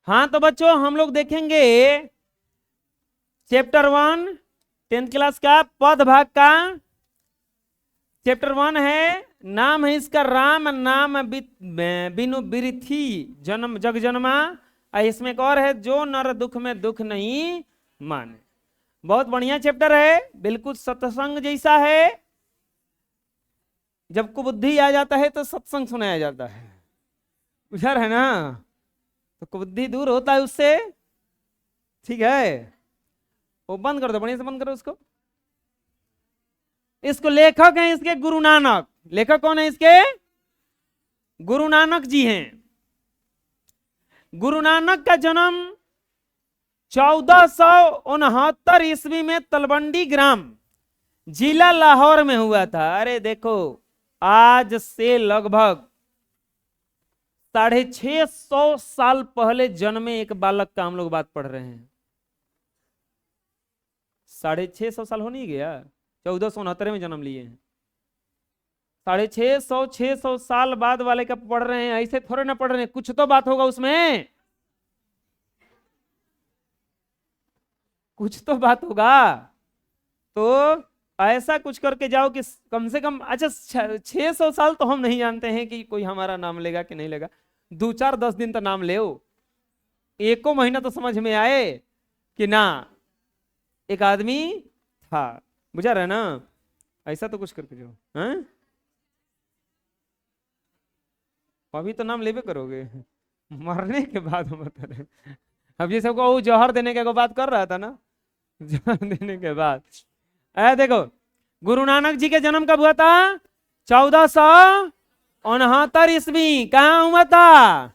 हाँ तो बच्चों हम लोग देखेंगे चैप्टर 1 10th क्लास का पद भाग का। चैप्टर 1 है, नाम है इसका राम नाम बिनु बिरथी जन्म जग जन्मा। इसमें एक और है, जो नर दुख में दुख नहीं माने। बहुत बढ़िया चैप्टर है, बिल्कुल सत्संग जैसा है। जब कुबुद्धि आ जाता है तो सत्संग सुनाया जाता है, उधर है ना, तो कुबुद्धि दूर होता है उससे। ठीक है, वो बंद कर दो, बढ़िया से बंद करो उसको। इसको लेखक हैं इसके गुरु नानक। लेखक कौन है इसके? गुरु नानक जी हैं। गुरु नानक का जन्म 1469 ईस्वी में तलवंडी ग्राम जिला लाहौर में हुआ था। अरे देखो, आज से लगभग 650 साल पहले जन्मे एक बालक का हम लोग बात पढ़ रहे हैं। 650 साल हो नहीं गया, 1469 में जन्म लिए हैं। 650 साल बाद वाले का पढ़ रहे हैं, ऐसे थोड़े ना पढ़ रहे हैं, कुछ तो बात होगा उसमें, कुछ तो बात होगा। तो ऐसा कुछ करके जाओ कि कम से कम, अच्छा 600 साल तो हम नहीं जानते हैं कि कोई हमारा नाम लेगा कि नहीं लेगा। 2-4-10 दिन तो नाम ले, एको महीना तो समझ में आए कि ना एक आदमी था। बुझा रहे ना? ऐसा तो कुछ करके जाओ। हाँ, अभी तो नाम लेबे करोगे, मरने के बाद हम बता रहे। अब ये सबको वो जौहर देने के बात कर रहा था ना, जौहर देने के बाद। देखो, गुरु नानक जी के जन्म कब हुआ था? 1469 ईस्वी। कहाँ हुआ था?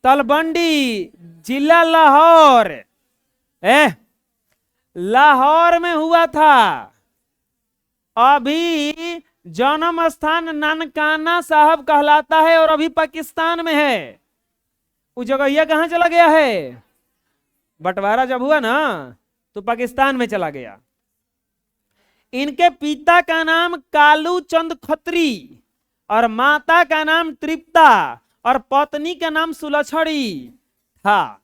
तलवंडी जिला लाहौर। लाहौर में हुआ था। अभी जन्म स्थान नानकाना साहब कहलाता है और अभी पाकिस्तान में है। उस जगह यह कहां चला गया है? बंटवारा जब हुआ ना तो पाकिस्तान में चला गया। इनके पिता का नाम कालू चंद खत्री और माता का नाम तृप्ता और पत्नी का नाम सुलछड़ी था।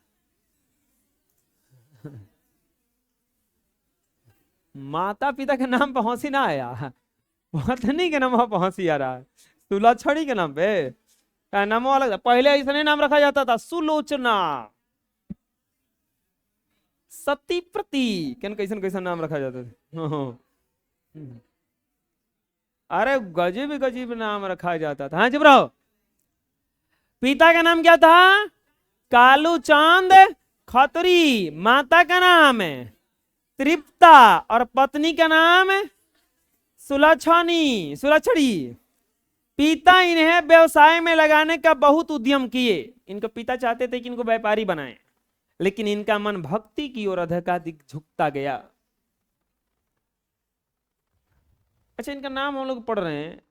माता पिता के नाम पे हंसी ना आया, पत्नी के नाम पे हंसी आ रहा है। सुलछड़ी के नाम पे नाम अलग। पहले ऐसा नहीं नाम रखा जाता था, सुलोचना, सती प्रति, कैसन कैसन नाम रखा जाता था। अरे गजीब गजीब नाम रखा जाता था। हाँ चुप रहो। पिता का नाम क्या था? कालू चांद खत्री। माता का नाम है तृप्ता और पत्नी का नाम सुलछड़ी। पिता इन्हें व्यवसाय में लगाने का बहुत उद्यम किए। इनके पिता चाहते थे कि इनको व्यापारी बनाएं, लेकिन इनका मन भक्ति की ओर अधिकाधिक झुकता गया। अच्छा, इनका नाम हम लोग पढ़ रहे हैं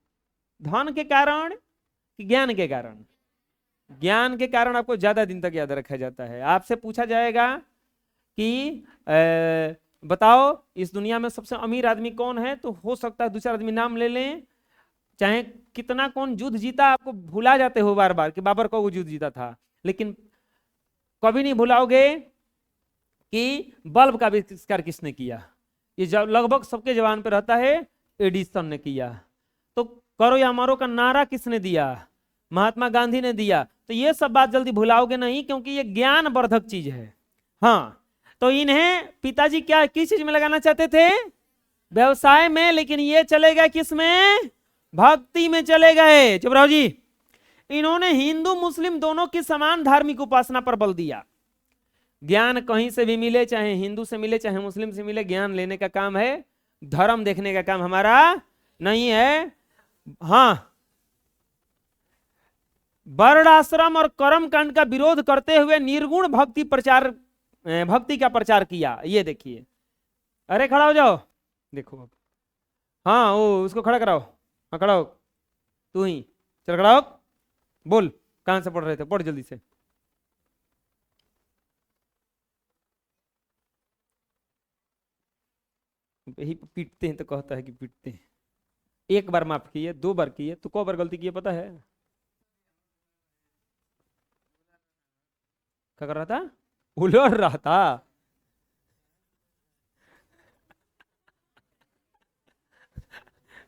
धन के कारण कि ज्ञान के कारण? ज्ञान के कारण आपको ज्यादा दिन तक याद रखा जाता है। आपसे पूछा जाएगा कि बताओ इस दुनिया में सबसे अमीर आदमी कौन है, तो हो सकता है 2-4 आदमी नाम ले लें, चाहे कितना कौन युद्ध जीता, आपको भुला जाते हो बार बार कि बाबर को वो युद्ध जीता था, लेकिन कभी नहीं भुलाओगे कि बल्ब का आविष्कार किसने किया। ये लगभग सबके जवान पे रहता है, एडिसन ने किया। तो करो या मरो का नारा किसने दिया? महात्मा गांधी ने दिया। तो ये सब बात जल्दी भुलाओगे नहीं, क्योंकि ये ज्ञान वर्धक चीज है। हाँ, तो इन्हें पिताजी क्या किस चीज में लगाना चाहते थे? व्यवसाय में, लेकिन ये चले गए किस में? भक्ति में चले गए। चुप रहो जी। इन्होंने हिंदू मुस्लिम दोनों की समान धार्मिक उपासना पर बल दिया। ज्ञान कहीं से भी मिले, चाहे हिंदू से मिले चाहे मुस्लिम से मिले, ज्ञान लेने का काम है, धर्म देखने का काम हमारा नहीं है। हाँ, वर्ण आश्रम और कर्म कांड का विरोध करते हुए निर्गुण भक्ति का प्रचार किया। ये देखिए, अरे खड़ा हो जाओ, देखो अब। हाँ, वो उसको खड़ा कराओ। हाँ खड़ा हो, तू ही चल खड़ा हो। बोल, कहां से पढ़ रहे थे? पढ़ जल्दी से। यही पीटते हैं तो कहता है कि पीटते हैं। एक बार माफ किए, 2 बार किए, तो कौ बार गलती किए पता है? क्या कर रहा था? उलर रहा था।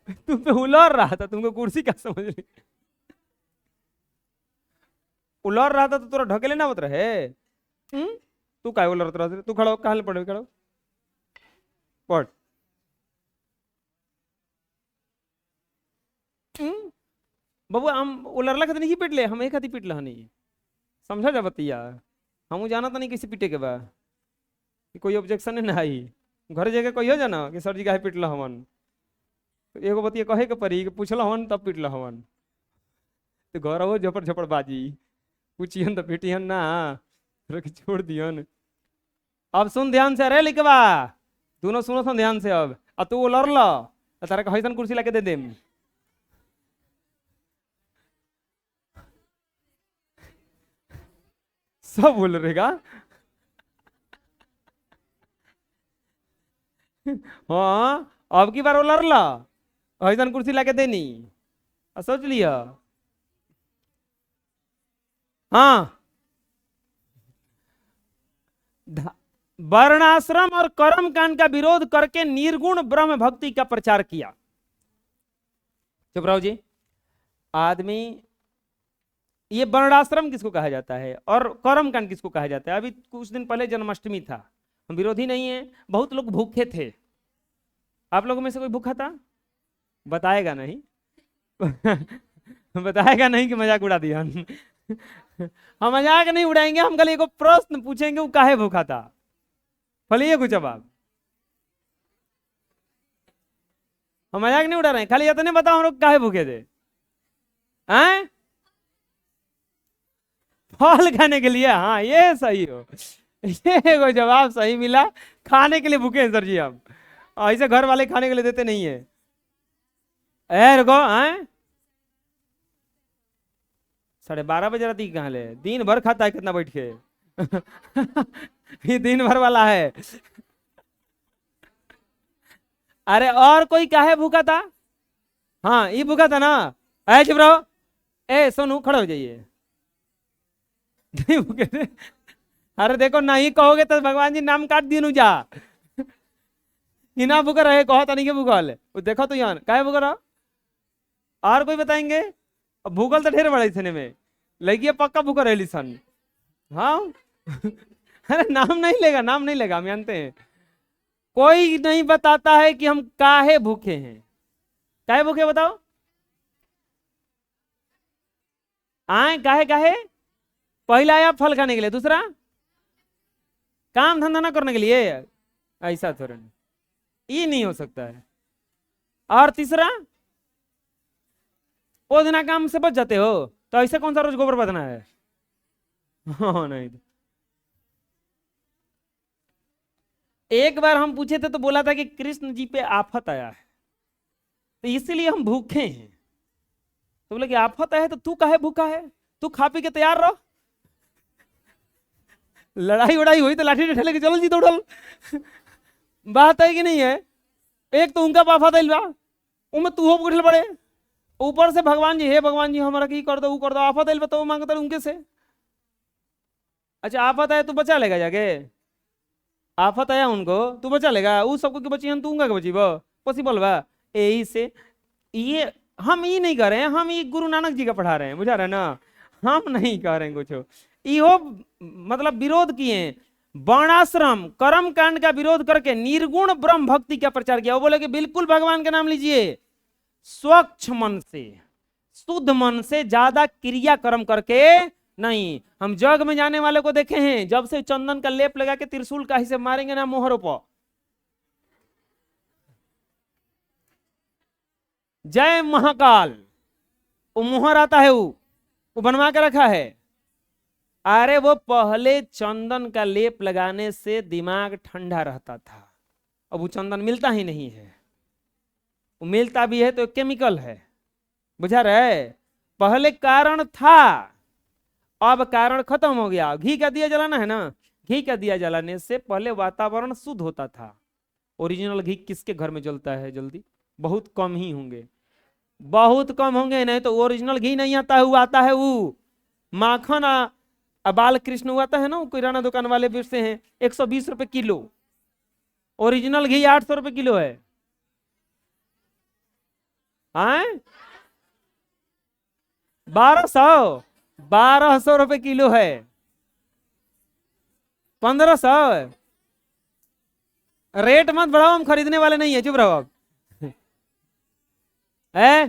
तुम पे उलर रहा था, तुमको कुर्सी क्या समझ ली? उलर रहा था तो तोरा ढकेले ना मत रहे। तू काय उलरत रहा? तू खड़ो, कहाँ पड़े खड़ो, पढ़। बाबू हम उलरला खातिर नहीं पीट ले, हम एक हाथी पीट लहनी, समझा जा बतिया। हम जाना तो नहीं किसी पीटे के बा कि कोई ऑब्जेक्शन नहीं आई। घर जाके कहियो जाना कि सर जी काहे पीटला हमन, तो एगो बतिया कहे के पड़ी कि पूछला हवन तब पीटला हवन। तो घर हो झपड़ झपड़ बाजी, पूछियन तो पीटियन ना, रख छोड़ दियन। अब सुन ध्यान से, अरे लिखवा दोनों सुनो सुन ध्यान से। अब तू लड़ लो, तारा कैसन कुर्सी लाके दे देम। सब बोल रहेगा। हाँ अब की बार वो लड़ ला, ऐसा कुर्सी लाके देनी, सोच लिया। हाँ, वर्णाश्रम और कर्म कांड का विरोध करके निर्गुण ब्रह्म भक्ति का प्रचार किया। चुप रहो जी। आदमी, ये वर्णाश्रम किसको कहा जाता है और कर्म कांड किसको कहा जाता है? अभी कुछ दिन पहले जन्माष्टमी था, हम विरोधी नहीं है, बहुत लोग भूखे थे। आप लोगों में से कोई भूखा था? बताएगा नहीं। बताएगा नहीं कि मजाक उड़ा दिया। हम मजाक नहीं उड़ाएंगे, हम कल एक प्रश्न पूछेंगे, वो काहे भूखा था, फलिए कुछ जवाब। हम मजाक नहीं उड़ा रहे हैं, खाली इतने बताओ हम लोग काहे भूखे थे। हैं? फल खाने के लिए। हाँ ये सही हो, ये कोई जवाब सही मिला। खाने के लिए भूखे हैं सर जी हम, ऐसे घर वाले खाने के लिए देते नहीं है। रुको, हैं 12:30 बजे रात कहाँ ले, दिन भर खाता है कितना बैठ के। ये दिन भर वाला है। अरे और कोई काहे भूखा था? हाँ ये भूखा था ना। चुप रहो, सोनू खड़े हो जाइए। नहीं भूखे थे? अरे देखो नहीं कहोगे तो भगवान जी नाम काट दिए जा। ना भूखा रहे कहो तो नहीं के भूखल, देखो तो यहाँ काहे भूखा रहा। और कोई बताएंगे? भूखल तो ढेर बड़ा इसने में, लगी पक्का भूखा रहे सन। हाँ। अरे नाम नहीं लेगा, नाम नहीं लेगा, हम जानते हैं। कोई नहीं बताता है कि हम काहे भूखे हैं। काहे भूखे बताओ? आए काहे काहे? पहला आया फल खाने के लिए, दूसरा काम धंधा ना करने के लिए। ऐसा थोड़ा नहीं, ये नहीं हो सकता है। और तीसरा, वो दिन काम से बच जाते हो तो ऐसे कौन सा रोज गोबर बदना है? हाँ नहीं। एक बार हम पूछे थे तो बोला था कि कृष्ण जी पे आफत आया है तो इसीलिए हम भूखे हैं। तो बोले कि आफत आया है तो तू काहे भूखा है, तू खा पी के तैयार रहो। लड़ाई वड़ाई हुई तो लाठी ठेले के चलो जी दौड़ल। बात है कि नहीं है? एक तो उनका आफत आइल बा, उनमें तू हो उठल पड़े, ऊपर से भगवान जी, हे भगवान जी हमारा की कर दो, वो कर दो। आफत आइल बा तो मांगता उनके से। अच्छा आफत आया तू बचा लेगा जाके? आफत आया उनको तू बचा लेगा? वो सबको बची हम, तू उनका के बची पॉसिबल बा? यही से ये हम ये नहीं कर रहे हैं, हम ये गुरु नानक जी का पढ़ा रहे हैं, बुझा रहे ना। हम नहीं कह रहे हैं कुछ, इहो मतलब विरोध किए। वर्णाश्रम कर्म कांड का विरोध करके निर्गुण ब्रह्म भक्ति का प्रचार किया। वो बोले कि बिल्कुल भगवान का नाम लीजिए, स्वच्छ मन से, शुद्ध मन से, ज्यादा क्रिया कर्म करके नहीं। हम जग में जाने वाले को देखे हैं, जब से चंदन का लेप लगा के त्रिशूल का से मारेंगे ना मोहरों पर, जय महाकाल, वो मोहर आता है, वो बनवा के रखा है। अरे वो पहले चंदन का लेप लगाने से दिमाग ठंडा रहता था, अब वो चंदन मिलता ही नहीं है। वो मिलता भी है तो केमिकल है, बुझा रहे। पहले कारण था, अब कारण खत्म हो गया। घी का दिया जलाना है ना, घी का दिया जलाने से पहले वातावरण शुद्ध होता था। ओरिजिनल घी किसके घर में जलता है जल्दी? बहुत कम ही होंगे, बहुत कम होंगे, नहीं तो ओरिजिनल घी नहीं आता है। वो आता है वो माखन अब बाल कृष्ण हुआ था है ना, किराना दुकान वाले बेचते हैं 120 रुपए किलो। ओरिजिनल घी 800 रुपए किलो है। हाँ, 1200, 1200 रुपए किलो है। 1500। रेट मत बढ़ाओ, हम खरीदने वाले नहीं है, चुप रहो आप। है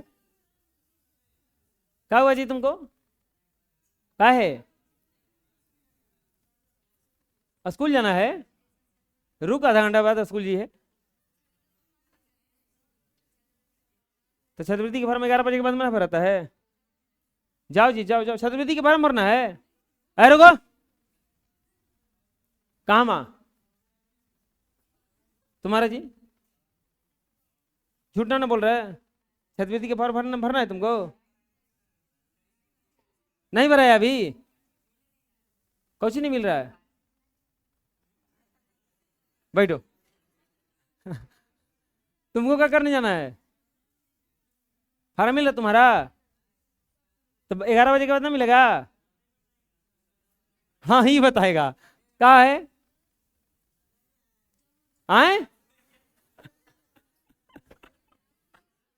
क्या हुआ जी तुमको? क्या है? स्कूल जाना है? रुक, आधा घंटा बाद स्कूल जी है। तो छात्रवृत्ति के फॉर्म 11 बजे के बाद में भराता है। जाओ जी, जाओ जाओ, छात्रवृत्ति के फॉर्म भरना है। अरे रुको, कहाँ माँ तुम्हारा जी? झूठ ना बोल रहा है। छात्रवृत्ति के फॉर्म भरना भरना है तुमको? नहीं भरा है अभी? कुछ नहीं मिल रहा है? बैठो। तुमको क्या करने जाना है? फॉर्म मिला तुम्हारा? तो 11 बजे के बाद ना मिलेगा? हाँ ही बताएगा। क्या है? आए,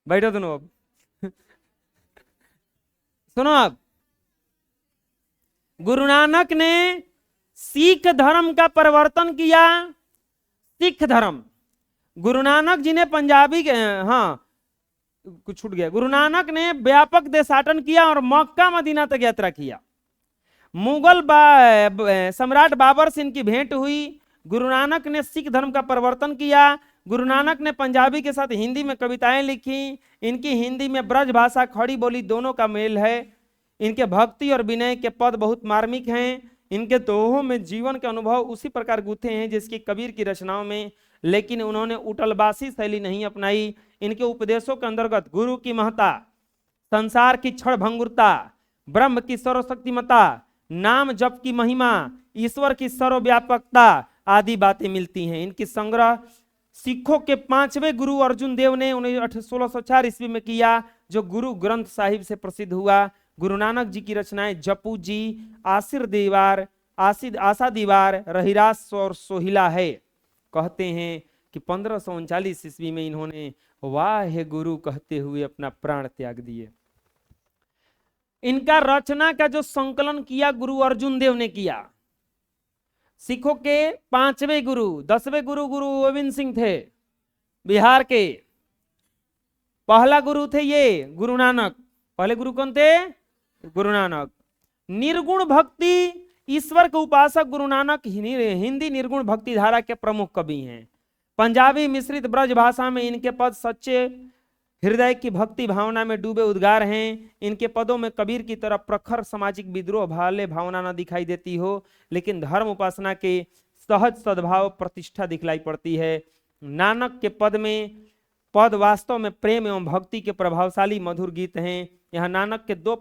बैठो दोनों अब। सुनो आप, गुरु नानक ने सिख धर्म का परिवर्तन किया। सिख धर्म, गुरु नानक जी ने पंजाबी के, हाँ कुछ छूट गया। गुरु नानक ने व्यापक देशाटन किया और मक्का मदीना तक यात्रा किया। मुगल सम्राट बाबर से इनकी भेंट हुई। गुरु नानक ने सिख धर्म का परिवर्तन किया। गुरु नानक ने पंजाबी के साथ हिंदी में कविताएं लिखी। इनकी हिंदी में ब्रज भाषा, खड़ी बोली दोनों का मेल है। इनके भक्ति और विनय के पद बहुत मार्मिक हैं। इनके दोहों में जीवन के अनुभव उसी प्रकार गूंथे हैं जिसकी कबीर की रचनाओं में, लेकिन उन्होंने उटलबासी शैली नहीं अपनाई। इनके उपदेशों के अंतर्गत गुरु की महत्ता, संसार की क्षण भंगुरता, ब्रह्म की सर्वशक्तिमता, नाम जप की महिमा, ईश्वर की सर्वव्यापकता आदि बातें मिलती हैं। इनकी संग्रह सिखों के 5वें गुरु अर्जुन देव ने 1604 ईस्वी में किया, जो गुरु ग्रंथ साहिब से प्रसिद्ध हुआ। गुरु नानक जी की रचनाएं जपू जी, आसिर दीवार, आशा दीवार, रहिरास और सोहिला है। कहते हैं कि 1539 ईस्वी में इन्होंने वाहे गुरु कहते हुए अपना प्राण त्याग दिए। इनका रचना का जो संकलन किया गुरु अर्जुन देव ने किया। सिखों के 5वें गुरु, 10वें गुरु गुरु गोविंद सिंह थे बिहार के। पहला गुरु थे ये गुरु नानक। पहले गुरु कौन थे? गुरु नानक। निर्गुण भक्ति, ईश्वर के उपासक गुरु नानक हिंदी निर्गुण भक्ति धारा के प्रमुख कवि हैं। पंजाबी मिश्रित ब्रज भाषा में इनके पद सच्चे हृदय की भक्ति भावना में डूबे उद्गार हैं। इनके पदों में कबीर की तरह प्रखर सामाजिक विद्रोह भाले भावना न दिखाई देती हो, लेकिन धर्म उपासना के सहज सद्भाव प्रतिष्ठा दिखलाई पड़ती है। नानक के पद वास्तव में प्रेम एवं भक्ति के प्रभावशाली मधुर गीत हैं। यहाँ नानक के 2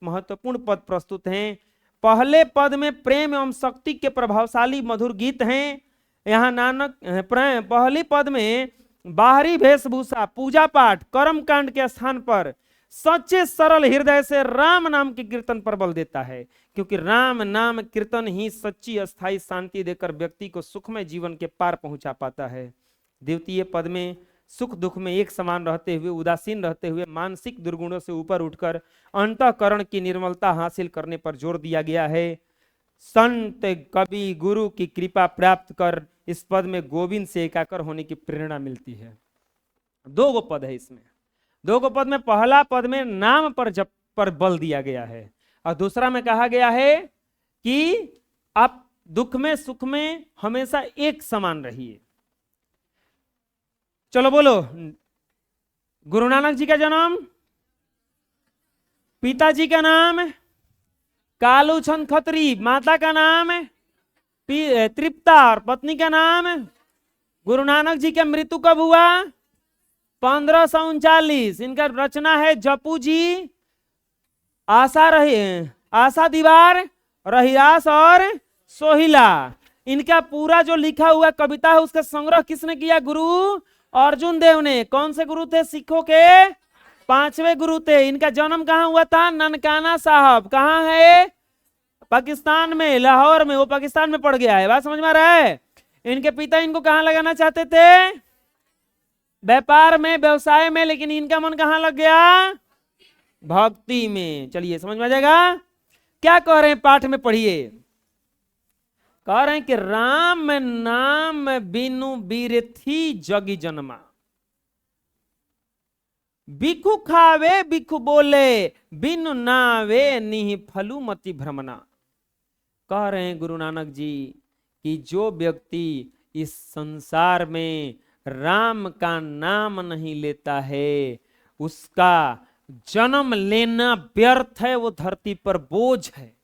महत्वपूर्ण पद प्रस्तुत हैं। पहले पद में प्रेम एवं शक्ति के प्रभावशाली मधुर गीत हैं। यहाँ नानक पहले पद में बाहरी वेशभूषा, पूजा पाठ, कर्म कांड के स्थान पर सच्चे सरल हृदय से राम नाम के कीर्तन पर बल देता है, क्योंकि राम नाम कीर्तन ही सच्ची अस्थाई शांति देकर व्यक्ति को सुखमय जीवन के पार पहुंचा पाता है। द्वितीय पद में सुख दुख में एक समान रहते हुए, उदासीन रहते हुए, मानसिक दुर्गुणों से ऊपर उठकर अंतःकरण की निर्मलता हासिल करने पर जोर दिया गया है। संत कवि गुरु की कृपा प्राप्त कर इस पद में गोविंद से एकाकर होने की प्रेरणा मिलती है। 2 पद है इसमें। 2 पद में पहला पद में नाम पर जप पर बल दिया गया है, और दूसरा में कहा गया है कि आप दुख में सुख में हमेशा एक समान रहिए। चलो बोलो, गुरु नानक जी का जन्म, पिताजी का नाम कालू चंद खत्री, माता का नाम तृप्ता और पत्नी का नाम। गुरु नानक जी की मृत्यु कब हुआ? 1539। इनका रचना है जपू जी, आशा दीवार, रहिरास और सोहिला। इनका पूरा जो लिखा हुआ कविता है उसका संग्रह किसने किया? गुरु अर्जुन देव ने। कौन से गुरु थे? सिखों के 5वें गुरु थे। इनका जन्म कहाँ हुआ था? ननकाना साहब। कहाँ है? पाकिस्तान में, लाहौर में, वो पाकिस्तान में पड़ गया है। बात समझ में आ रहा है? इनके पिता इनको कहां लगाना चाहते थे? व्यापार में, व्यवसाय में, लेकिन इनका मन कहां लग गया? भक्ति में। चलिए समझ में आ जाएगा। क्या कह रहे हैं पाठ में, पढ़िए। कह रहे हैं कि राम नाम बिनु बीरथी जगी जन्मा, बिखु खावे बिखु बोले, बिनु नावे निहि फलु मति भ्रमना। कह रहे हैं गुरु नानक जी कि जो व्यक्ति इस संसार में राम का नाम नहीं लेता है, उसका जन्म लेना व्यर्थ है, वो धरती पर बोझ है।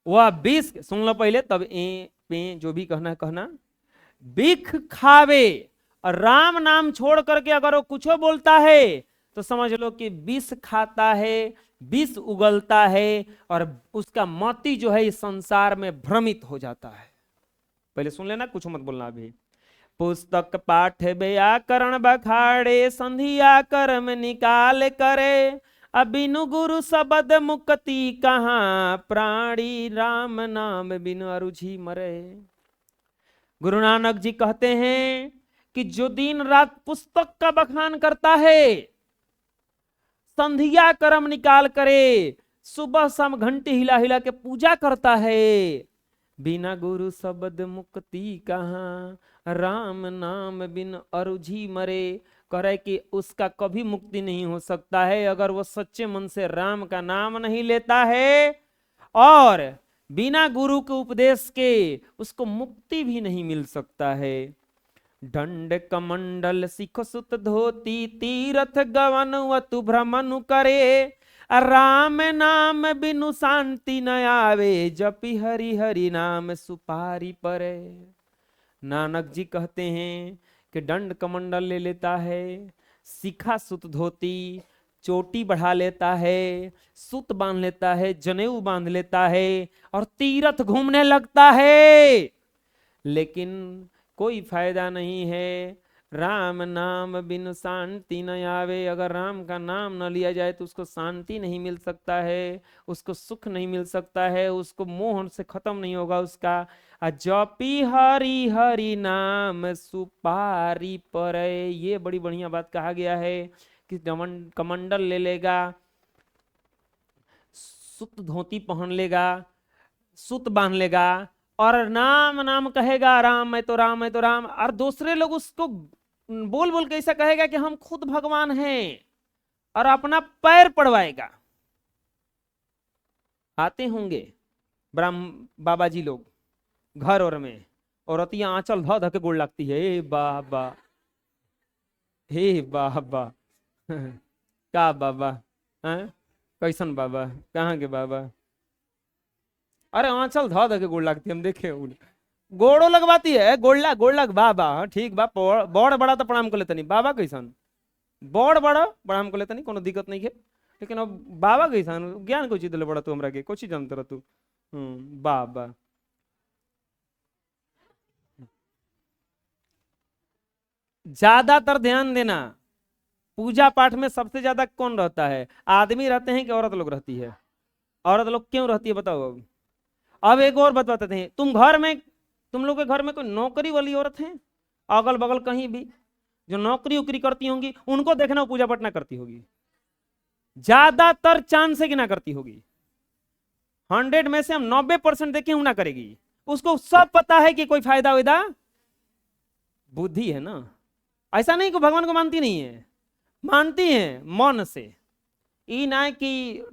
वह विष, सुन लो पहले तब पे जो भी कहना कहना। बिख खावे, और राम नाम छोड़ करके अगर वो कुछ बोलता है तो समझ लो कि विष खाता है, विष उगलता है, और उसका मति जो है इस संसार में भ्रमित हो जाता है। पहले सुन लेना, कुछ मत बोलना अभी। पुस्तक पाठ व्याकरण बखाड़े, संधिया कर्म निकाल करे, अबिनु गुरु शब्द मुक्ति कहाँ, प्राणी राम नाम बिनु अरुझि मरे। गुरु नानक जी कहते हैं कि जो दिन रात पुस्तक का बखान करता है, संधिया कर्म निकाल करे, सुबह शाम घंटी हिला हिला के पूजा करता है, बिना गुरु शब्द मुक्ति कहाँ, राम नाम बिन अरुझि मरे। करे कि उसका कभी मुक्ति नहीं हो सकता है अगर वो सच्चे मन से राम का नाम नहीं लेता है, और बिना गुरु के उपदेश के उसको मुक्ति भी नहीं मिल सकता है। दंड कमंडल सिख सुत धोती, तीरथ गवन वतु भ्रमनु करे, राम नाम बिनु शांति न आवे, जपि हरि हरि नाम सुपारी परे। नानक जी कहते हैं कि दंड कमंडल ले लेता है, सिखा सुत धोती, चोटी बढ़ा लेता है, सुत बांध लेता है, जनेऊ बांध लेता है, और तीर्थ घूमने लगता है, लेकिन कोई फायदा नहीं है। राम नाम बिन शांति न आवे, अगर राम का नाम न लिया जाए तो उसको शांति नहीं मिल सकता है, उसको सुख नहीं मिल सकता है, उसको मोह से खत्म नहीं होगा उसका। जपी हरि हरि नाम सुपारी परे, ये बड़ी बढ़िया बात कहा गया है कि कमंडल ले लेगा, सुत धोती पहन लेगा, सुत बांध लेगा, और नाम नाम कहेगा, राम है तो राम है तो राम, और दूसरे लोग उसको बोल बोल के ऐसा कहेगा कि हम खुद भगवान हैं, और अपना पैर पड़वाएगा। आते होंगे ब्रह्म बाबा जी लोग घर और में, औरतियां आंचल ध ध के गोड़ लगती है, हे बाबा, हे बाबा का बाबा, कैसन बाबा, कहाँ के बाबा, अरे आंचल ध ध के गोड़ लगती है, हम देखे गोड़ो लगवाती है, गोड़ लग बाबा, ठीक बा, बड़ बड़ा तो प्रणाम कर लेता नहीं, बाबा कैसन, बड़ बड़ा प्रणाम कर लेता नहीं, कोनो दिक्कत नहीं है, लेकिन अब बाबा कैसन, ज्ञान को चीज बड़ा तू हमरा के, कुछ जानते रह तू, बाबा। ज्यादातर ध्यान देना, पूजा पाठ में सबसे ज्यादा कौन रहता है? आदमी रहते हैं कि औरत लोग रहती है? औरत लोग क्यों रहती है बताओ। अब एक और बात बताते हैं, तुम लोग के घर में कोई नौकरी वाली औरत है अगल बगल कहीं भी जो नौकरी उकरी करती होंगी, उनको देखना पूजा पाठ ना करती होगी, ज्यादातर चांस है कि ना करती होगी। 100 में से हम 90% देखे ना करेगी, उसको सब पता है कि कोई फायदा वायदा, बुद्धि है ना। ऐसा नहीं कि भगवान को मानती नहीं है, मानती है मन से, ई ना कि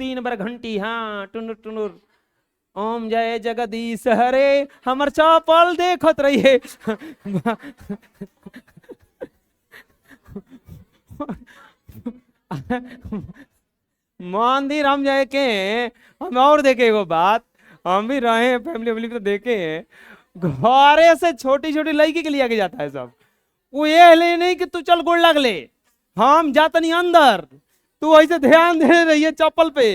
3 बार घंटी, हाँ टुनुर टुनुर, ओम जय जगदीश हरे, हमर चौपल देखत रहिए मंदिर हम जाए के, हम और देखे एगो बात, हम भी रहे फैमिली तो देखे हैं, घरे से छोटी छोटी लड़की के लिए आके जाता है सब, वो ये ले नहीं कि तू चल गोड़ लग ले, हम जाता नहीं अंदर, तू ऐसे ध्यान दे रही है चप्पल पे,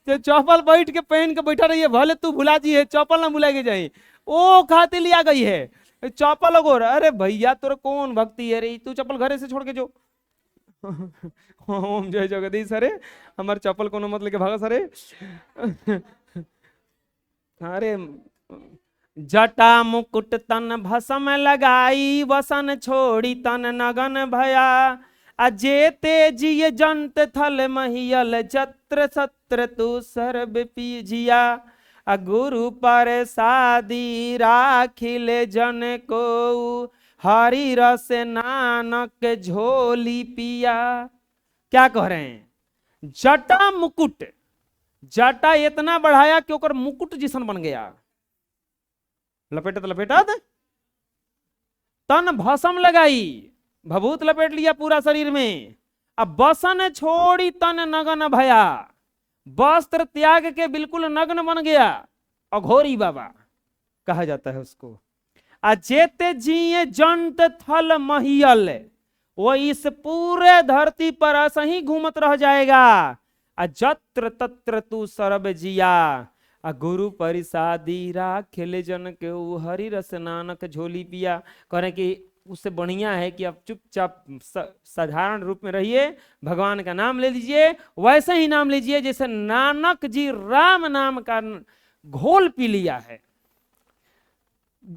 चप्पल बैठ के पहन के बैठा रही है, भले तू भुला जी है चप्पल ना भुला के जाए, ओ खाते लिया गई है चप्पल। अरे भैया तोर कौन भक्ति है रे, तू चप्पल घरे से छोड़ के जो, ओम जय जगदीश हरे, हमारे चप्पल कोनो मत लेके भागा सरे। अरे जटा मुकुट तन भसम लगाई, वसन छोड़ी तन नगन भया। अजेते जिय जंत थल महियल, जत्र सत्र तू सर्व पीजिया। गुरु पर सादी राखिल जन को, हरि रस नानक झोली पिया। क्या कह रहे हैं? जटा मुकुट, जटा इतना बढ़ाया कि ओकर मुकुट जिसन बन गया। लपेटत लपेटत तन भसम लगाई, भभूत लपेट लिया पूरा शरीर में। अब बसन छोड़ी तन नगन भया, वस्त्र त्याग के बिल्कुल नग्न बन गया। अघोरी बाबा कहा जाता है उसको। अजेते जिये जंत थल महियल, वो इस पूरे धरती पर ऐसा ही घूमत रह जाएगा। अजत्र तत्र तू सरब जिया, गुरु परिसादी राखिल जन के, हरि रस नानक झोली पिया। कह रहे कि उससे बढ़िया है कि आप चुपचाप साधारण रूप में रहिए, भगवान का नाम ले लीजिए, वैसे ही नाम लीजिए जैसे नानक जी राम नाम का घोल पी लिया है।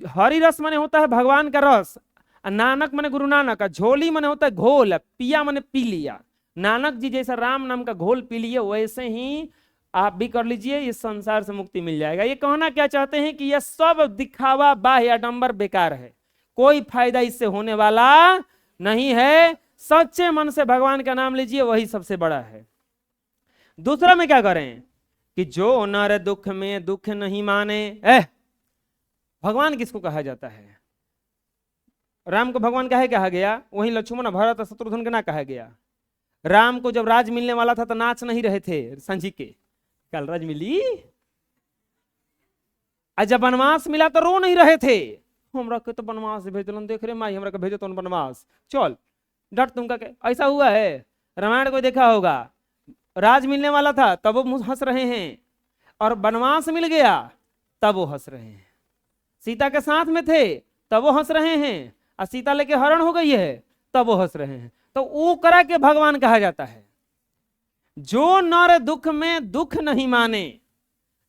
हरि रस माने होता है भगवान का रस, नानक माने गुरु नानक, झोली माने होता है घोल, पिया माने पी लिया। नानक जी जैसा राम नाम का घोल पी लिए, वैसे ही आप भी कर लीजिए, इस संसार से मुक्ति मिल जाएगा। ये कहना क्या चाहते हैं कि यह सब दिखावा बाह्य आडंबर बेकार है, कोई फायदा इससे होने वाला नहीं है। सच्चे मन से भगवान का नाम लीजिए, वही सबसे बड़ा है। दूसरा में क्या करें कि जो नर दुख में दुख नहीं माने। भगवान किसको कहा जाता है? राम को भगवान काहे कहा गया? वहीं लक्ष्मण भरत शत्रुघ्न के ना कहा गया। राम को जब राज मिलने वाला था तो नाच नहीं रहे थे संजी के, कल राज मिली। जब वनवास मिला तो रो नहीं रहे थे, हमरा के तो वनवास भेजलन, देख रे माई हमरा के भेजो तो वनवास, चल डट तुमका के। ऐसा हुआ है? रामायण को देखा होगा, राज मिलने वाला था तब वो हंस रहे हैं, और वनवास मिल गया तब वो हंस रहे हैं। सीता के साथ में थे तब वो हंस रहे हैं, और सीता लेके हरण हो गई है तब वो हंस रहे हैं। तो वो करा के भगवान कहा जाता है। जो नर दुख में दुख नहीं माने,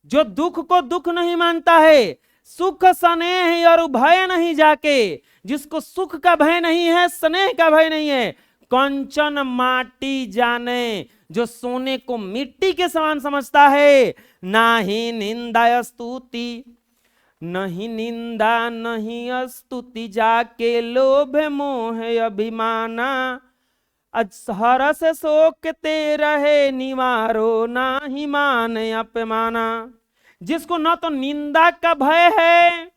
जो दुख को दुख नहीं मानता है, सुख स्नेह और भय नहीं जाके, जिसको सुख का भय नहीं है, स्नेह का भय नहीं है, कंचन माटी जाने, जो सोने को मिट्टी के समान समझता है। ना ही निंदा स्तुति, नहीं निंदा नहीं स्तुति, जाके लोभ मोह अभिमाना। हरस शोकते रहे निवारो, ना ही मान अपमाना। जिसको ना तो निंदा का भय है,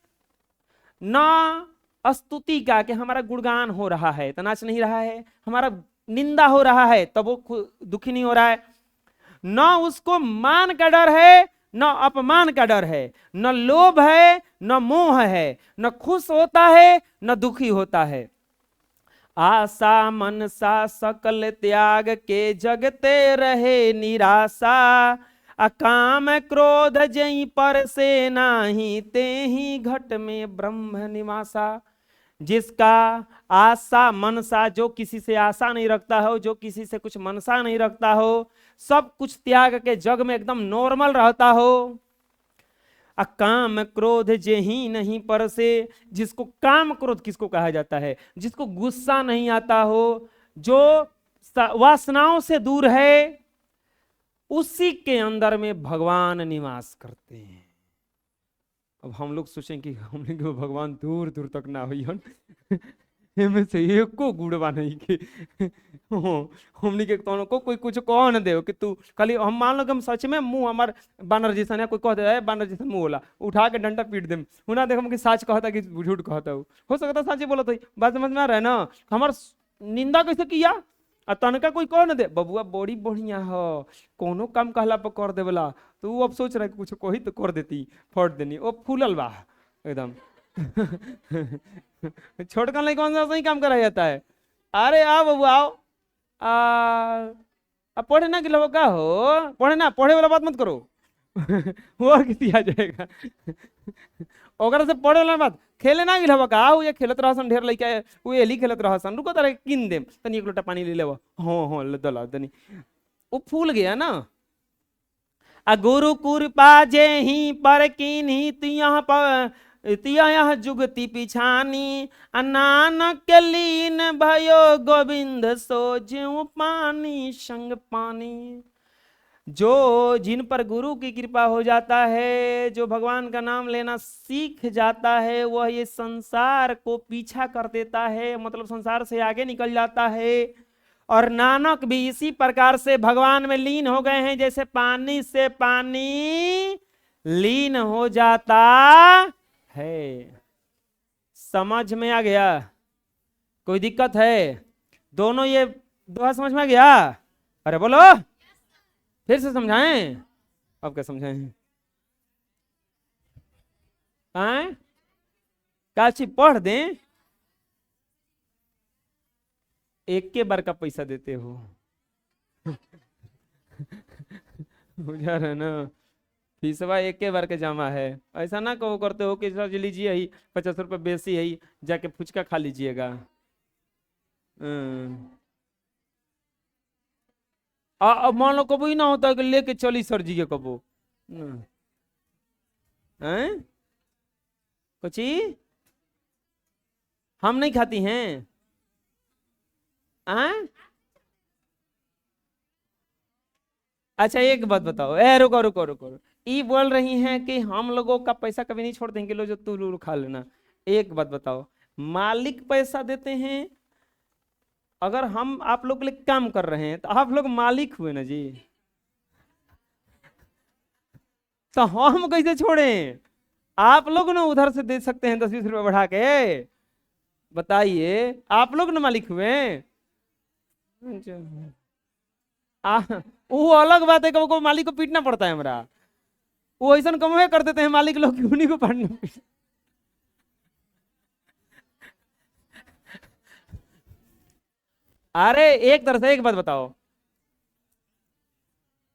ना स्तुति का कि हमारा गुणगान हो रहा है तो नाच नहीं रहा है, हमारा निंदा हो रहा है तब वो दुखी नहीं हो रहा है। ना उसको मान का डर है, न अपमान का डर है, न लोभ है, न मोह है, न खुश होता है न दुखी होता है। आशा मनसा सकल त्याग के, जगते रहे निराशा। अकाम क्रोध जई पर से नाही, ते ही घट में ब्रह्म निवासा। जिसका आशा मनसा, जो किसी से आशा नहीं रखता हो, जो किसी से कुछ मनसा नहीं रखता हो, सब कुछ त्याग के जग में एकदम नॉर्मल रहता हो। काम क्रोध जे ही नहीं पर से, जिसको काम क्रोध किसको कहा जाता है? जिसको गुस्सा नहीं आता हो, जो वासनाओं से दूर है, उसी के अंदर में भगवान निवास करते हैं। अब हम लोग सोचें कि हम लोग भगवान दूर दूर तक ना हुई में से एको गुड़वा नहीं के हमनी के को कोई कुछ कह न दे कि तू खाली हम मान लो कि हम सच में मुंह हमार बानर जैसा है, कोई कह दे बानर जैसा मुंह होला, उठा के डंडा पीट दे, हुना देखो कि सच कहता कि झूठ कहता हो सकता सच ही बोला तो बात समझ में आ रहा है ना। हमार निंदा कैसे किया, तनका कोई कह न दे बबुआ बड़ी बढ़िया हो, कोनो काम कहला पर कर देवला, तो अब सोच रहा कुछ कही तो कर देती, फट देनी, वो फूलल बा एकदम छोटका नहीं कौन सा सही काम करा जाता है। अरे आओ बाबू आओ, अब पढ़े ना कि लोग का हो, पढ़े ना, पढ़े वाला बात मत करो, वो किसी आ जाएगा। ओकरा से पढ़े वाला बात खेले ना गिल हवा का ये खेलत रहसन ढेर लइका वो एली खेलत रहसन रुको तारे किन देम तनी एक लोटा पानी ले लेवा हाँ हाँ ले दला तनी वो फूल गया ना। आ गुरु कृपा जे ही पर कीन्ही तियह तियह जुगति पिछानी आ नानक के लीन भयो गोविंद सो ज्यों पानी संग पानी। जो जिन पर गुरु की कृपा हो जाता है, जो भगवान का नाम लेना सीख जाता है, वह ये संसार को पीछा कर देता है, मतलब संसार से आगे निकल जाता है। और नानक भी इसी प्रकार से भगवान में लीन हो गए हैं, जैसे पानी से पानी लीन हो जाता है। समझ में आ गया? कोई दिक्कत है? दोनों ये दोहा समझ में आ गया? अरे बोलो फिर से समझाएं? अब क्या समझाएं? आए काची पढ़ दें, एक के बार का पैसा देते हो। बुझा रहे ना, फीसवा एक के बार के जमा है। ऐसा ना कहो करते हो कि सर जी लीजिए ही 50 रुपये बेसी है, जाके फुचका खा लीजिएगा। अब मान लो कबो ही ना होता है कि लेके चली सर जी के कबो कुछ हम नहीं खाती हैं। अच्छा एक बात बताओ, रुको रुको रुको, ये बोल रही हैं कि हम लोगों का पैसा कभी नहीं छोड़ देंगे, लो जो तू खा लेना। एक बात बताओ, मालिक पैसा देते हैं, अगर हम आप लोग के लिए काम कर रहे हैं तो आप लोग मालिक हुए ना जी, तो हम कैसे छोड़ें? आप लोग ना उधर से दे सकते हैं 10-20 रुपए बढ़ा के, बताइए आप लोग ना मालिक हुए। वो अलग बात है कि मालिक को पीटना पड़ता है हमारा, वो ऐसा कम कर देते हैं मालिक लोग, उन्हीं को पढ़ना। अरे एक तरह से एक बात बताओ,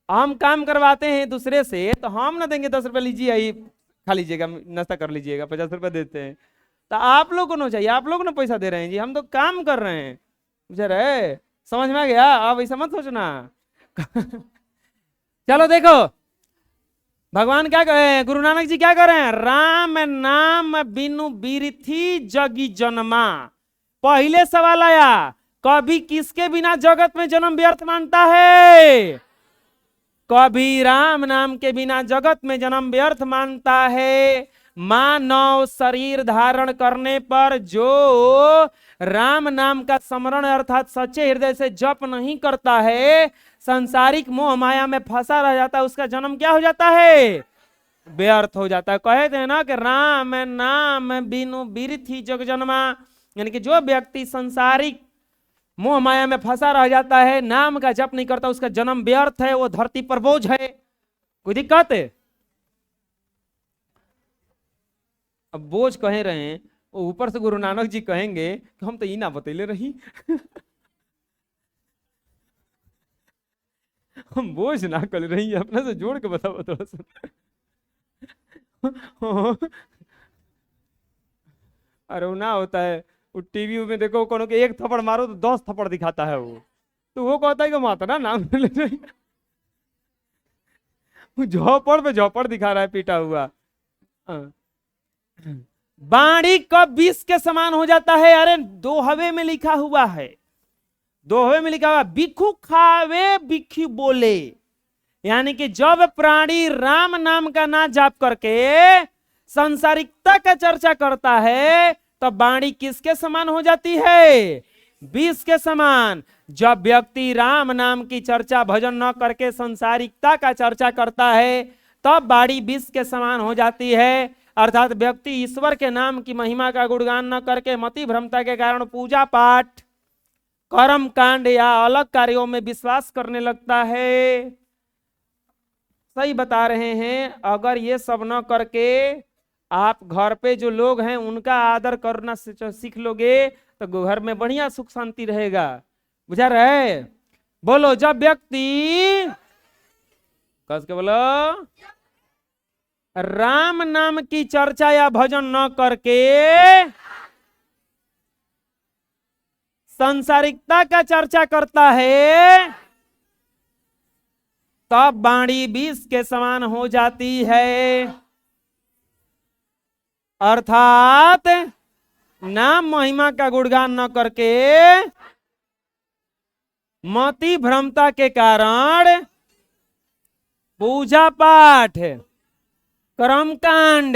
हम काम करवाते हैं दूसरे से तो हम ना देंगे 10 रुपए लीजिए आई खा लीजिएगा नाश्ता कर लीजिएगा, 50 रुपए देते हैं, तो आप लोग को ना चाहिए, आप लोग ना पैसा दे रहे हैं जी, हम तो काम कर रहे हैं। बुझे रहे? समझ में आ गया? अब ऐसा मत सोचना। चलो देखो भगवान क्या कहे, गुरु नानक जी क्या कर रहे हैं, राम नाम बिनु बिरथी जगी जन्मा। पहले सवाल आया, कभी किसके बिना जगत में जन्म व्यर्थ मानता है? कभी राम नाम के बिना जगत में जन्म व्यर्थ मानता है। मानव शरीर धारण करने पर जो राम नाम का स्मरण अर्थात सच्चे हृदय से जप नहीं करता है, सांसारिक मोह माया में फंसा रह जाता है, उसका जन्म क्या हो जाता है? व्यर्थ हो जाता है। कहे थे ना कि राम नाम बिनु बिरथी जग जन्मा, यानी कि जो व्यक्ति सांसारिक मोह माया में फंसा रह जाता है, नाम का जप नहीं करता, उसका जन्म व्यर्थ है, वो धरती पर बोझ है। कोई दिक्कत है? अब बोझ कह रहे हैं, ऊपर से गुरु नानक जी कहेंगे कि हम तो ये ना बतैले रही। हम बोझ ना कर रही, अपने से जोड़ के बताओ थोड़ा सा। अरे वो ना होता है, वो टीवी में देखो कोनो के एक थप्पड़ मारो तो 10 थप्पड़ दिखाता है वो, तो वो कहता है कि माता ना नाम ले रही, झोपड़ पे झोपड़ दिखा रहा है पीटा हुआ। बाणी कब विष के समान हो जाता है? अरे दोहवे में लिखा हुआ है, दोहवे में लिखा हुआ, बिखू खावे बिखी बोले, यानी कि जब प्राणी राम नाम का ना जाप करके सांसारिकता का चर्चा करता है तो वाणी किसके समान हो जाती है? विष के समान। जब व्यक्ति राम नाम की चर्चा भजन न करके सांसारिकता का चर्चा करता है तब वाणी विष के समान हो जाती है, अर्थात व्यक्ति ईश्वर के नाम की महिमा का गुणगान न करके मति भ्रमता के कारण पूजा पाठ कर्म कांड या अलग कार्यों में विश्वास करने लगता है। सही बता रहे हैं, अगर ये सब न करके आप घर पे जो लोग हैं उनका आदर करना सीख लोगे तो घर में बढ़िया सुख शांति रहेगा। बुझा रहे? बोलो, जब व्यक्ति कस के बोलो, राम नाम की चर्चा या भजन न करके सांसारिकता का चर्चा करता है, तब वाणी विष के समान हो जाती है। अर्थात नाम महिमा का गुणगान न करके मति भ्रमता के कारण पूजा पाठ, कर्मकांड,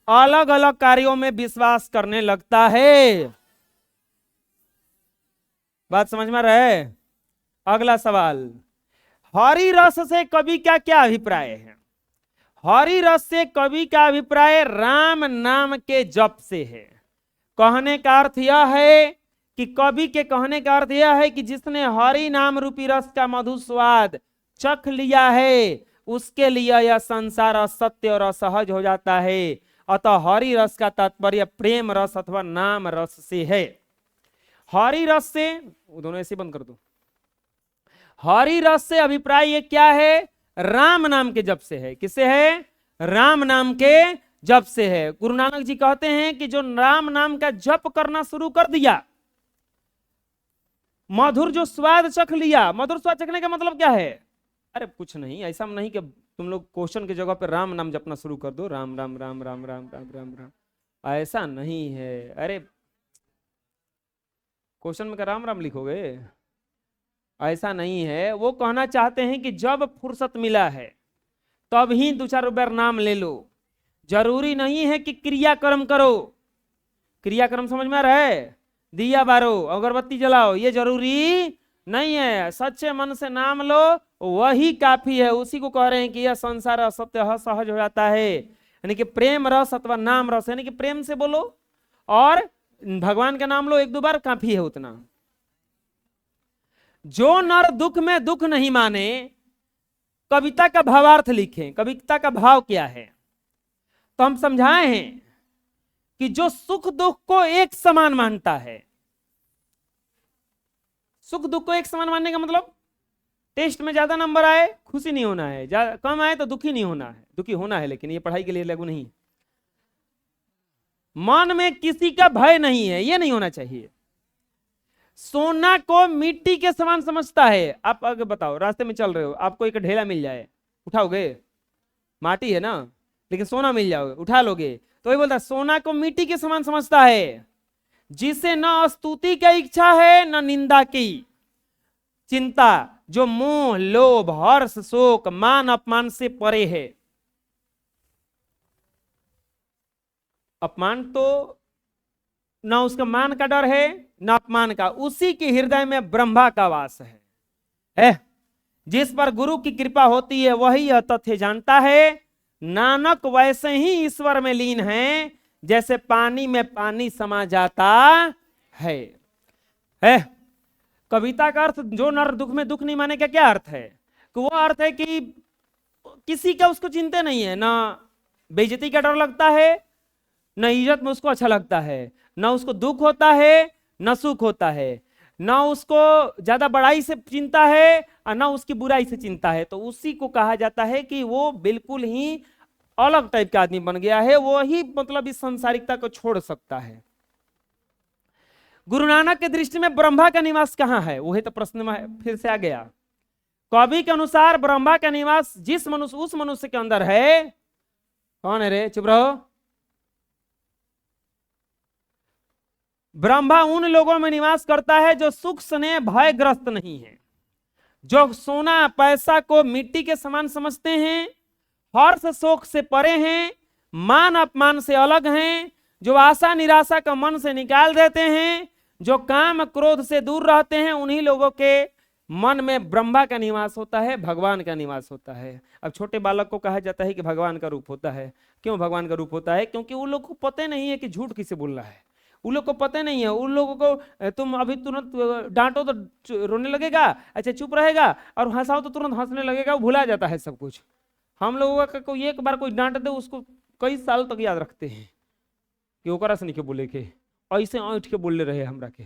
अलग अलग कार्यों में विश्वास करने लगता है। बात समझ में रहे? अगला सवाल, हरि रस से कवि का क्या अभिप्राय है? हरि रस से कवि का अभिप्राय राम नाम के जप से है। कहने का अर्थ यह है कि कवि के कहने का अर्थ यह है कि जिसने हरि नाम रूपी रस का मधुर स्वाद चख लिया है, उसके लिए यह संसार असत्य और असहज हो जाता है। अतः हरि रस का तात्पर्य प्रेम रस अथवा नाम रस से है। हरि रस से, दोनों ऐसे बंद कर दो। हरि रस से अभिप्राय ये क्या है? राम नाम के जप से है। किससे है? राम नाम के जप से है। गुरु नानक जी कहते हैं कि जो राम नाम का जप करना शुरू कर दिया, मधुर जो स्वाद चख लिया। मधुर स्वाद चखने का मतलब क्या है? अरे कुछ नहीं, ऐसा नहीं कि तुम लोग क्वेश्चन की जगह पे राम नाम जपना शुरू कर दो, राम राम राम राम राम राम राम राम, ऐसा नहीं है। अरे क्वेश्चन में क्या राम राम लिखोगे? ऐसा नहीं है। वो कहना चाहते हैं कि जब फुर्सत मिला है तब ही दो चार बार नाम ले लो। जरूरी नहीं है कि क्रियाक्रम करो। क्रियाक्रम समझ में आ रहा है? दिया बारो, अगरबत्ती जलाओ, ये जरूरी नहीं है। सच्चे मन से नाम लो, वही काफी है। उसी को कह रहे हैं कि यह संसार असत्य सहज हो जाता है। यानी कि प्रेम रस अथवा नाम रस, यानी कि प्रेम से बोलो और भगवान का नाम लो, एक दो बार काफी है उतना। जो नर दुख में दुख नहीं माने, कविता का भावार्थ लिखें। कविता का भाव क्या है? तो हम समझाए हैं कि जो सुख दुख को एक समान मानता है। सुख दुख को एक समान मानने का मतलब, टेस्ट में ज्यादा नंबर आए खुशी नहीं होना है, कम आए तो दुखी नहीं होना है। दुखी होना है, लेकिन ये पढ़ाई के लिए लागू नहीं। मन में किसी का भय नहीं है, ये नहीं होना चाहिए। सोना को मिट्टी के समान समझता है। आप अगर बताओ, रास्ते में चल रहे हो, आपको एक ढेला मिल जाए, उठाओगे? माटी है ना, लेकिन सोना मिल जाओगे, उठा लोगे? तो ये बोलता है सोना को मिट्टी के समान समझता है, जिसे न स्तुति की इच्छा है न निंदा की चिंता, जो मोह लोभ हर्ष शोक मान अपमान से परे है। अपमान तो ना उसका मान का डर है ना अपमान का, उसी के हृदय में ब्रह्मा का वास है। जिस पर गुरु की कृपा होती है वही यह तथ्य जानता है। नानक वैसे ही ईश्वर में लीन है, जैसे पानी में पानी समा जाता है। कविता का अर्थ, जो नर दुख में दुख नहीं माने का क्या अर्थ है? कि वो अर्थ है कि किसी का उसको चिंता नहीं है, ना बेइज्जती का डर लगता है, न इज्जत में उसको अच्छा लगता है, न उसको दुख होता है न सुख होता है, न उसको ज्यादा बड़ाई से चिंता है और न उसकी बुराई से चिंता है। तो उसी को कहा जाता है कि वो बिल्कुल ही अलग टाइप का आदमी बन गया है। वो ही मतलब इस सांसारिकता को छोड़ सकता है। गुरु नानक के दृष्टि में ब्रह्मा का निवास कहाँ है? वही तो प्रश्न में फिर से आ गया। कवि के अनुसार ब्रह्मा का निवास जिस मनुष्य, उस मनुष्य के अंदर है। कौन है रे? चुप रहो। ब्रह्मा उन लोगों में निवास करता है जो सुख स्नेह भयग्रस्त नहीं है, जो सोना पैसा को मिट्टी के समान समझते हैं, हर्ष शोक से परे हैं, मान अपमान से अलग हैं, जो आशा निराशा का मन से निकाल देते हैं, जो काम क्रोध से दूर रहते हैं। उन्हीं लोगों के मन में ब्रह्मा का निवास होता है, भगवान का निवास होता है। अब छोटे बालक को कहा जाता है कि भगवान का रूप होता है। क्यों भगवान का रूप होता है? क्योंकि उन लोग को पता नहीं है कि झूठ किसे बोल रहा है। उन लोग को पता नहीं है। उन लोगों को तुम अभी तुरंत डांटो तो रोने लगेगा, अच्छा चुप रहेगा, और हंसाओ तो तुरंत हंसने लगेगा। वो भुला जाता है सब कुछ। हम लोगों का कोई एक बार कोई डांट दे, उसको कई साल तक याद रखते हैं कि ओकरा से नहीं के बोले के, ऐसे ऐठ के बोले रहे हमरा के।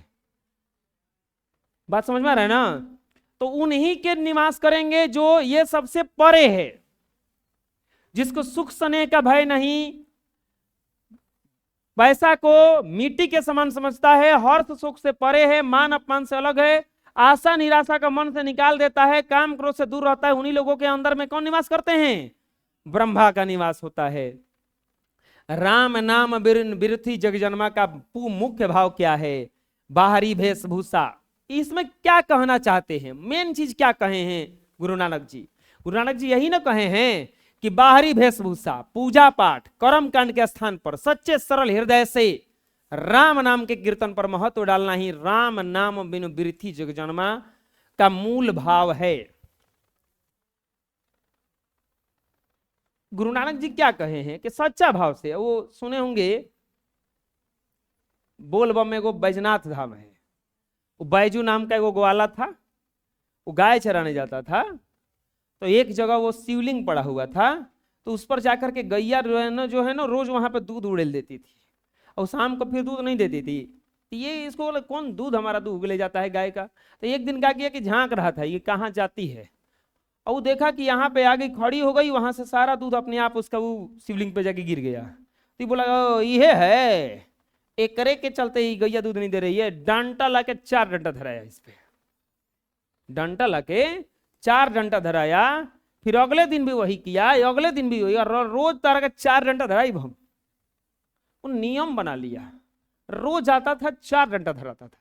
बात समझ में आ रहा है ना? तो उन्हीं के निवास करेंगे जो ये सबसे परे है। जिसको सुख स्नेह का भय नहीं, पैसा को मिट्टी के समान समझता है, हर्ष सुख से परे है, मान अपमान से अलग है, आशा निराशा का मन से निकाल देता है, काम क्रोध से दूर रहता है, उन्हीं लोगों के अंदर में कौन निवास करते हैं? ब्रह्मा का निवास होता है। राम नाम बिरथी जगजन्मा का मुख्य भाव क्या है? बाहरी वेशभूषा। इसमें क्या कहना चाहते हैं? मेन चीज क्या कहे हैं गुरु नानक जी? गुरु नानक जी यही ना कहे हैं कि बाहरी वेशभूषा, पूजा पाठ, कर्म कांड के स्थान पर सच्चे सरल हृदय से राम नाम के कीर्तन पर महत्व डालना ही राम नाम बिनु बिरथी जगजन्मा का मूल भाव है। गुरु नानक जी क्या कहे हैं कि सच्चा भाव से, वो सुने होंगे बोलबम में एगो बैजनाथ धाम है, वो बैजू नाम का एगो ग्वाला था, वो गाय चराने जाता था, तो एक जगह वो शिवलिंग पड़ा हुआ था, तो उस पर जाकर के गैया जो है ना रोज वहां पे दूध उड़ेल देती थी, और शाम को फिर दूध नहीं देती थी। तो ये इसको बोला कौन दूध हमारा दूध ले जाता है गाय का। तो एक दिन क्या किया कि झांक रहा था ये कहाँ जाती है, और वो देखा कि यहाँ पे आ गई, खड़ी हो गई, वहां से सारा दूध अपने आप उसका वो शिवलिंग पे जाके गिर गया। तो बोला ये है, एकरे के चलते ही गैया दूध नहीं दे रही है। डंटा लाके 4 डंटा धराया इस पे, डंटा लाके 4 डंटा धराया, फिर अगले दिन भी वही किया, अगले दिन भी वही, और रोज तारा का 4 डंटा धराई। हम उन नियम बना लिया, रोज आता था 4 डंटा धराता था,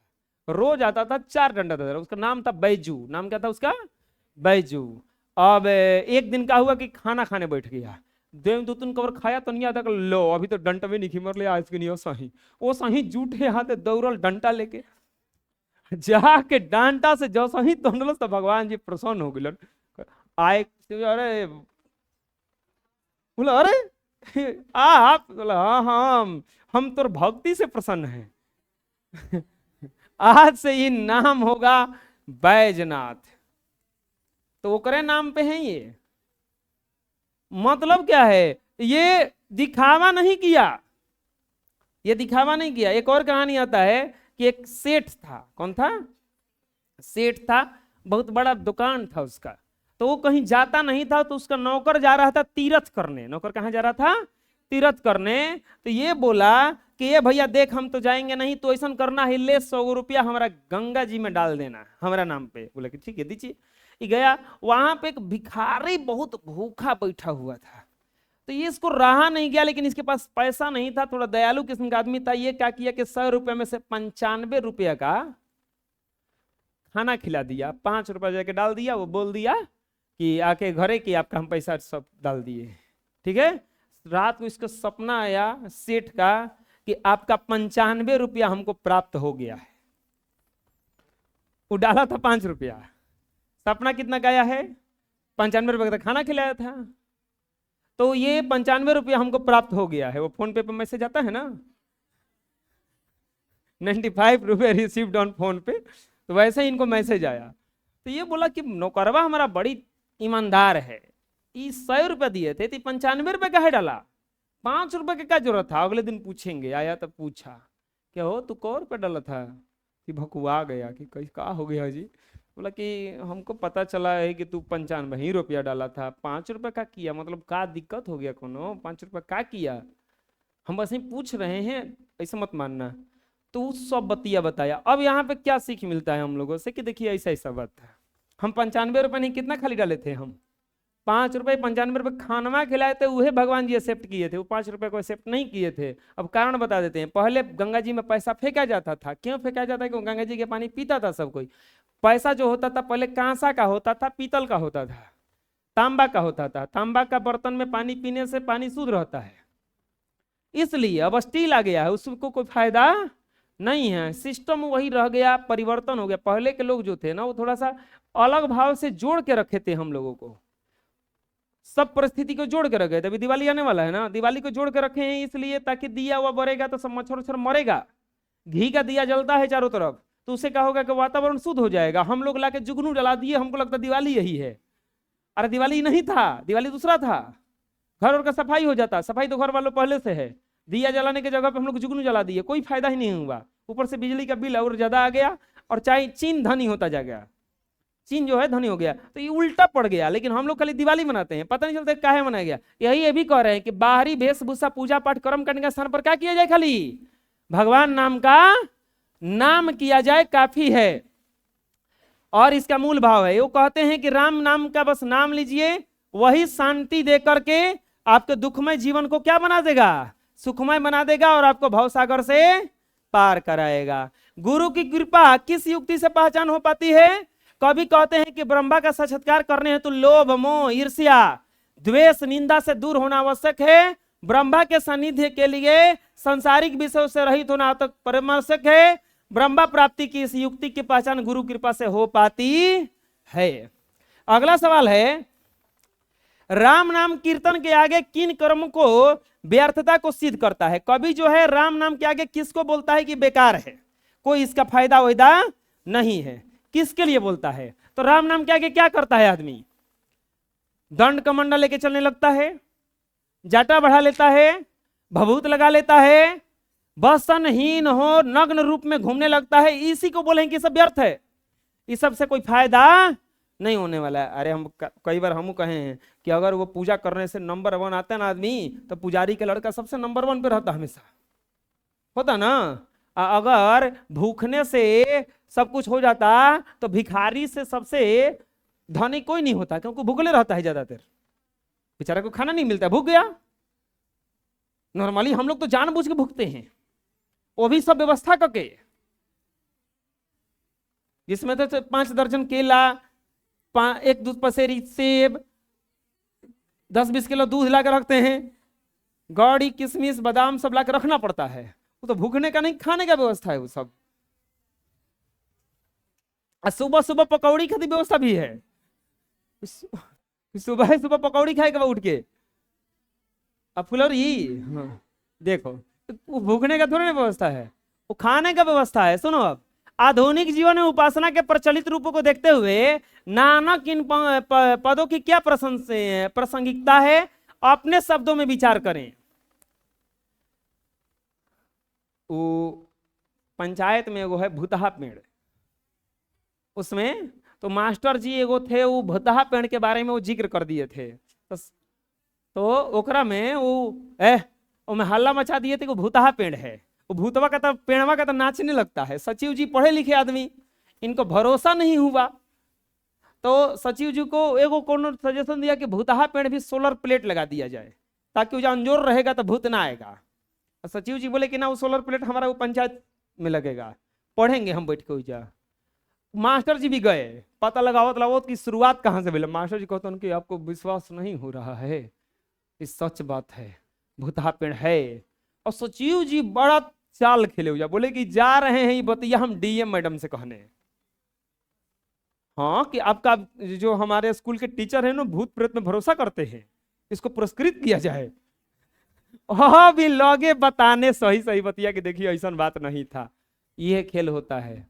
रोज आता था 4 डंटा धरा। उसका नाम था बैजू। नाम क्या था उसका? बैजू। अब एक दिन का हुआ कि खाना खाने बैठ गया, देव दो तीन कवर खाया तो नहीं आता, लो अभी तो डंटा भी नहीं खिमर ले, आज के नहीं सही, वो सही जूठे हाथ दौड़ल डंटा लेके जाके डांटा से जो सही तोड़ल तो भगवान जी प्रसन्न हो गए। आए अरे बोला अरे आप बोला हाँ हाँ हम तो भक्ति से प्रसन्न हैं आज से ये नाम होगा बैजनाथ। तो ओकरे नाम पे है ये। मतलब क्या है? ये दिखावा नहीं किया, ये दिखावा नहीं किया। एक और कहानी आता है कि एक सेठ था। कौन था? सेठ था, बहुत बड़ा दुकान था उसका। तो वो कहीं जाता नहीं था, तो उसका नौकर जा रहा था तीर्थ करने। नौकर कहाँ जा रहा था? तीर्थ करने। तो ये बोला कि ये भैया देख हम तो जाएंगे नहीं, तो ऐसा करना है, ले 100 रुपया हमारा गंगा जी में डाल देना हमारा नाम पे। बोला कि ठीक है दीजिए। ये गया, वहां पे एक भिखारी बहुत भूखा बैठा हुआ था। तो ये इसको रहा नहीं गया, लेकिन इसके पास पैसा नहीं था, थोड़ा दयालु किस्म का आदमी था। ये क्या किया कि 100 रुपये में से 95 रुपया का खाना खिला दिया, 5 रुपया जाके डाल दिया। वो बोल दिया कि आके घरे कि आपका हम पैसा सब डाल दिए। ठीक है। रात को इसका सपना आया सेठ का कि आपका 95 रुपया हमको प्राप्त हो गया है। वो डाला था 5 रुपया, सपना कितना गया है? 95 रुपये का खाना खिलाया था। तो ये 95 रुपया हमको प्राप्त हो गया है। वो फोन पे मैसेज आता है ना, 95 रुपये रिसीव्ड ऑन फोन पे, तो वैसे ही इनको मैसेज आया। तो ये बोला कि नौकरवा हमारा बड़ी ईमानदार है, ये 100 रुपया दिए थे, तो 95 रुपये का है डाला, 5 रुपये की क्या जरूरत था? अगले दिन पूछेंगे। आया तो पूछा क्या हो तू कौ रुपये डाला था? कि भकुआ गया कि कहीं का हो गया जी। बोला कि हमको पता चला है कि तू 95 ही रुपया डाला था, 5 रुपये का किया, मतलब का दिक्कत हो गया कोनो? 5 रुपये का किया? हम बस ही पूछ रहे हैं, ऐसा मत मानना। तो सब बतिया बताया। अब यहाँ पे क्या सीख मिलता है हम लोगों से कि देखिए ऐसा ऐसा बात है। हम 95 रुपये नहीं, कितना खाली डाले थे हम? 5 रुपये। 95 रुपये खानवा खिलाए थे, वही भगवान जी एक्सेप्ट किए थे, वो 5 रुपये को एक्सेप्ट नहीं किए थे। अब कारण बता देते हैं। पहले गंगा जी में पैसा फेंका जाता था। क्यों फेंका जाता है? क्योंकि गंगा जी के पानी पीता था सब कोई। पैसा जो होता था पहले कांसा का होता था, पीतल का होता था, तांबा का होता था। तांबा का बर्तन में पानी पीने से पानी शुद्ध रहता है, इसलिए अब स्टील आ गया है, उसको कोई फायदा नहीं है। सिस्टम वही रह गया, परिवर्तन हो गया। पहले के लोग जो थे ना, वो थोड़ा सा अलग भाव से जोड़ के रखे थे हम लोगों को, सब परिस्थिति को जोड़ के रखे थे। अभी दिवाली आने वाला है ना, दिवाली को जोड़ के रखे हैं इसलिए ताकि दिया हुआ बढ़ेगा तो सब मच्छर उच्छर मरेगा। घी का दिया जलता है चारों तरफ, तो उससे क्या होगा कि वातावरण शुद्ध हो जाएगा। हम लोग लाके जुगनू जला दिए, हमको लगता दिवाली यही है। अरे दिवाली नहीं था, दिवाली दूसरा था। घर और का सफाई हो जाता, सफाई तो घर वालों पहले से है। दिया जलाने की जगह पे हम लोग जुगनू जला दिए, कोई फायदा ही नहीं हुआ। ऊपर से बिजली का बिल और ज्यादा आ गया, और चाहे चीन धनी होता जा गया। चीन जो है धनी हो गया, तो ये उल्टा पड़ गया। लेकिन हम लोग खाली दिवाली मनाते हैं, पता नहीं चलता काहे मनाया गया। यही ये भी कह रहे हैं कि बाहरी वेशभूषा पूजा पाठ कर्म करने के स्थान पर क्या किया जाए, खाली भगवान नाम का नाम किया जाए, काफी है। और इसका मूल भाव है, वो कहते हैं कि राम नाम का बस नाम लीजिए, वही शांति दे करके आपके दुखमय जीवन को क्या बना देगा, सुखमय बना देगा, और आपको भवसागर से पार कराएगा। गुरु की कृपा किस युक्ति से पहचान हो पाती है? कभी कहते हैं कि ब्रह्मा का साक्षात्कार करने हेतु लोभ मोह ईर्ष्या द्वेष निंदा से दूर होना आवश्यक है। ब्रह्मा के सानिध्य के लिए सांसारिक विषयों से रहित होना तक परमावश्यक है। ब्रह्मा प्राप्ति की इस युक्ति की पहचान गुरु कृपा से हो पाती है। अगला सवाल है, राम नाम कीर्तन के आगे किन कर्म को व्यर्थता को सिद्ध करता है? कभी जो है राम नाम के आगे किसको बोलता है कि बेकार है, कोई इसका फायदा वायदा नहीं है, किसके लिए बोलता है? तो राम नाम के आगे क्या करता है आदमी? दंड कमंडल लेके चलने लगता है, जाटा बढ़ा लेता है, भभूत लगा लेता है, वसनहीन हो नग्न रूप में घूमने लगता है। इसी को बोलेंगे कि सब व्यर्थ है, इस सब से कोई फायदा नहीं होने वाला है। अरे हम कई बार हम कहे हैं कि अगर वो पूजा करने से नंबर 1 आता है ना आदमी, तो पुजारी का लड़का सबसे नंबर 1 पे रहता, हमेशा होता ना। अगर भूखने से सब कुछ हो जाता तो भिखारी से सबसे धनी कोई नहीं होता, क्योंकि भूखले रहता है ज्यादातर, बेचारा को खाना नहीं मिलता, भूख गया। नॉर्मली हम लोग तो जानबूझ के भूखते हैं, वो भी सब व्यवस्था करके, जिसमें तो 5 दर्जन केला, 1 दूध पसेरी सेब, 10-20 किलो दूध लाकर रखते हैं, गौड़ी किशमिश बादाम सब लाकर रखना पड़ता है। वो तो भूखने का नहीं, खाने का व्यवस्था है वो सब। सुबह सुबह पकौड़ी खाने की व्यवस्था भी है, सुबह सुबह पकौड़ी खाएगा उठ के। अब फुलौरी, हाँ, देखो वो भूखने का थोड़ी ना व्यवस्था है, वो खाने का व्यवस्था है। सुनो, अब आधुनिक जीवन में उपासना के प्रचलित रूपों को देखते हुए नानक इन पदों की क्या प्रासंगिकता है, अपने शब्दों में विचार करें। वो पंचायत में एगो है भूतहा पेड़, उसमें तो मास्टर जी एगो थे, वो भूतहा पेड़ के बारे में वो जिक्र कर दिए थे, तो ओकरा में वो में हल्ला मचा दिए थे कि भूतहा पेड़ है। वो भूतवा का तो पेड़वा का तो नाचने लगता है। सचिव जी पढ़े लिखे आदमी, इनको भरोसा नहीं हुआ, तो सचिव जी को एगो कोनो सजेशन दिया कि भूतहा पेड़ भी सोलर प्लेट लगा दिया जाए, ताकि वो अंजोर रहेगा तो भूत ना आएगा। सचिव जी बोले कि ना, वो सोलर प्लेट हमारा वो पंचायत में लगेगा, पढ़ेंगे हम बैठ के उजा। मास्टर जी भी गए, पता लगावत की शुरुआत कहाँ से बोले। मास्टर जी कहते हैं कि आपको विश्वास नहीं हो रहा है, इस सच बात है, भूतहा पेड़ है। और सचिव जी बड़ा चाल खेले हुआ, बोले कि जा रहे हैं ये बतिया हम डीएम मैडम से कहने, हाँ, कि आपका जो हमारे स्कूल के टीचर है ना, भूत प्रेत में भरोसा करते हैं, इसको पुरस्कृत किया जाए। हाँ, भी लगे बताने सही सही बतिया कि देखिए ऐसा बात नहीं था। यह खेल होता है,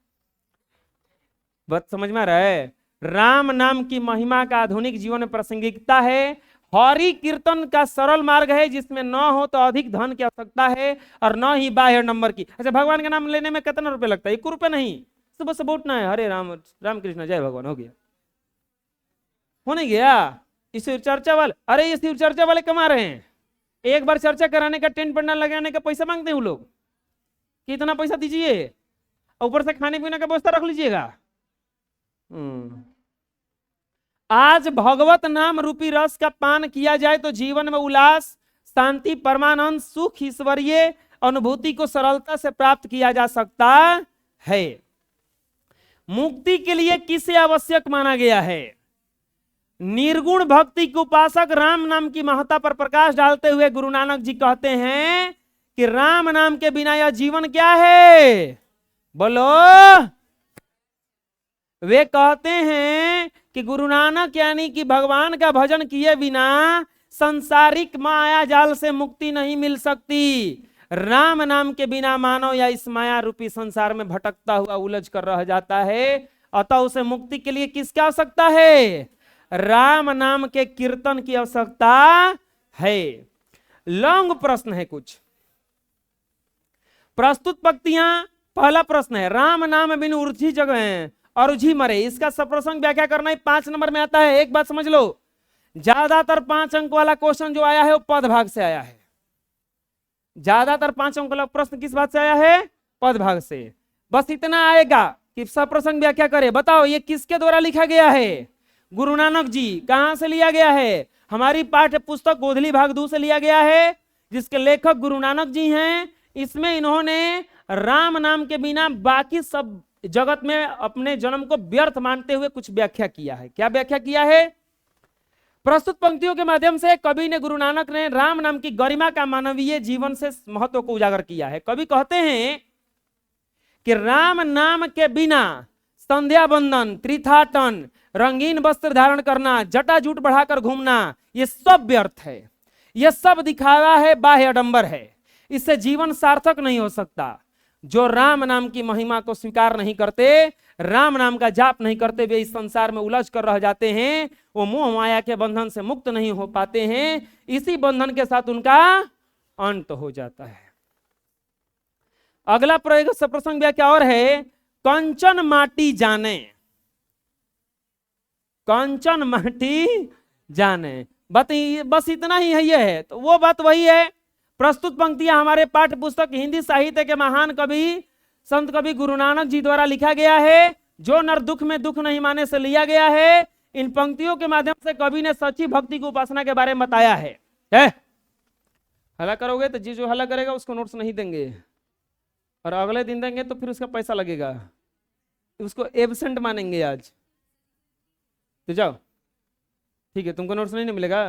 बात समझ में आ रहा है। राम नाम की महिमा का आधुनिक जीवन में प्रासंगिकता है। हरि कीर्तन का सरल मार्ग है, जिसमें न हो तो अधिक धन की आवश्यकता है और न ही बाह्य नंबर की। अच्छा, भगवान का नाम लेने में कितना रुपए लगता है? 1 रुपए नहीं, सुबह से उठना है, हरे राम राम कृष्ण जय भगवान, हो गया, हो नहीं गया। इस शिव चर्चा वाले, अरे ये शिव चर्चा वाले कमा रहे हैं, एक बार चर्चा कराने का, टेंट पंडाल लगाने का पैसा मांगते हैं वो लोग, कितना पैसा दीजिए, ऊपर से खाने पीने का व्यवस्था रख लीजिएगा। आज भगवत नाम रूपी रस का पान किया जाए तो जीवन में उल्लास, शांति, परमानंद, सुख, ईश्वरीय अनुभूति को सरलता से प्राप्त किया जा सकता है। मुक्ति के लिए किसे आवश्यक माना गया है? निर्गुण भक्ति के उपासक राम नाम की महत्ता पर प्रकाश डालते हुए गुरु नानक जी कहते हैं कि राम नाम के बिना यह जीवन क्या है? बोलो। वे कहते हैं कि गुरु नानक यानी कि भगवान का भजन किए बिना संसारिक माया जाल से मुक्ति नहीं मिल सकती। राम नाम के बिना मानव या इस माया रूपी संसार में भटकता हुआ उलझ कर रह जाता है। अतः उसे मुक्ति के लिए किसकी आवश्यकता है? राम नाम के कीर्तन की आवश्यकता है। लॉन्ग प्रश्न है, कुछ प्रस्तुत पंक्तियां। पहला प्रश्न है, राम नाम बिन उर्जी जग है और उझी मरे। इसका सप्रसंग व्याख्या करना ही 5 नंबर में आता है। एक बात समझ लो, ज्यादातर 5 अंक वाला क्वेश्चन जो आया है वो पद भाग से आया है। ज्यादातर 5 अंक वाला प्रश्न किस बात से आया है? पद भाग से। बस इतना आएगा कि सप्रसंग व्याख्या करे। बताओ ये किसके द्वारा लिखा गया है? गुरु नानक जी। कहां से लिया गया है? हमारी पाठ्य पुस्तक गोधली भाग 2 से लिया गया है, जिसके लेखक गुरु नानक जी हैं। इसमें इन्होंने राम नाम के बिना बाकी सब जगत में अपने जन्म को व्यर्थ मानते हुए कुछ व्याख्या किया है। क्या व्याख्या किया है? प्रस्तुत पंक्तियों के माध्यम से कवि ने, गुरु नानक ने राम नाम की गरिमा का मानवीय जीवन से महत्व को उजागर किया है। कवि कहते हैं कि राम नाम के बिना संध्या बंदन, त्रिथाटन, रंगीन वस्त्र धारण करना, जटाजूट बढ़ाकर घूमना, ये सब व्यर्थ है। ये सब दिखावा है, बाह्य आडंबर है। इससे जीवन सार्थक नहीं हो सकता। जो राम नाम की महिमा को स्वीकार नहीं करते, राम नाम का जाप नहीं करते, वे इस संसार में उलझ कर रह जाते हैं। वो मोह माया के बंधन से मुक्त नहीं हो पाते हैं। इसी बंधन के साथ उनका अंत हो जाता है। अगला प्रयोग सप्रसंग व्याख्या और है, कंचन माटी जाने। कंचन माटी जाने, बस इतना ही है। ये है तो वो बात वही है। प्रस्तुत पंक्तियां हमारे पाठ्य पुस्तक हिंदी साहित्य के महान कवि, संत कवि गुरु नानक जी द्वारा लिखा गया है, जो नर दुख में दुख नहीं माने से लिया गया है। इन पंक्तियों के माध्यम से कवि ने सच्ची भक्ति की उपासना के बारे में बताया है। हल्ला करोगे तो जी जो हल्ला करेगा उसको नोट्स नहीं देंगे, और अगले दिन देंगे तो फिर उसका पैसा लगेगा, उसको एब्सेंट मानेंगे आज। तो जाओ, ठीक है, तुमको नोट्स नहीं मिलेगा।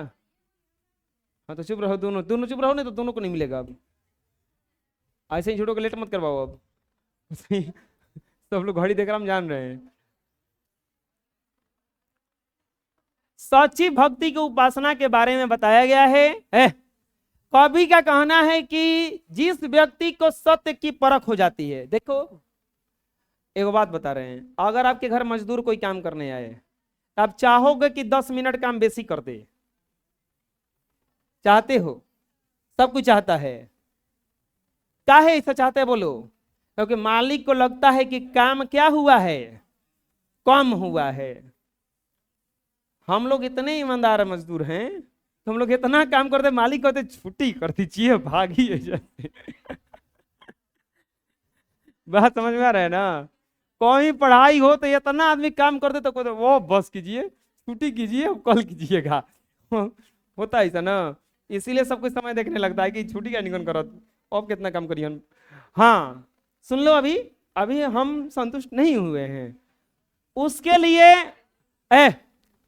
हाँ तो चुप रहो, दोनों चुप रहो, नहीं तो दोनों को नहीं मिलेगा। अब ऐसे ही छोटो को लेट मत करवाओ। अब सब लोग घड़ी देख रहे, हम जान रहे हैं। सच्ची भक्ति की उपासना के बारे में बताया गया है। कवि का कहना है कि जिस व्यक्ति को सत्य की परख हो जाती है। देखो एक बात बता रहे हैं, अगर आपके घर मजदूर कोई काम करने आए, आप चाहोगे कि 10 मिनट काम बेसी कर दे? चाहते हो? सब कुछ चाहता है। काहे ऐसा चाहते हैं बोलो? क्योंकि मालिक को लगता है कि काम क्या हुआ है? कम हुआ है। हम लोग इतने ईमानदार मजदूर हैं, हम लोग इतना काम करते, मालिक कहते छुट्टी कर दीजिए, भागी जैसे। बात समझ में आ रहा है ना? कोई पढ़ाई हो तो इतना आदमी काम करते तो कहते वो बस कीजिए, छुट्टी कीजिए, कल कीजिएगा। होता है ऐसा ना? इसीलिए सब कुछ समय देखने लगता है कि छुट्टी क्या निकल करो, अब कितना काम करिए। हाँ सुन लो, अभी हम संतुष्ट नहीं हुए हैं। उसके लिए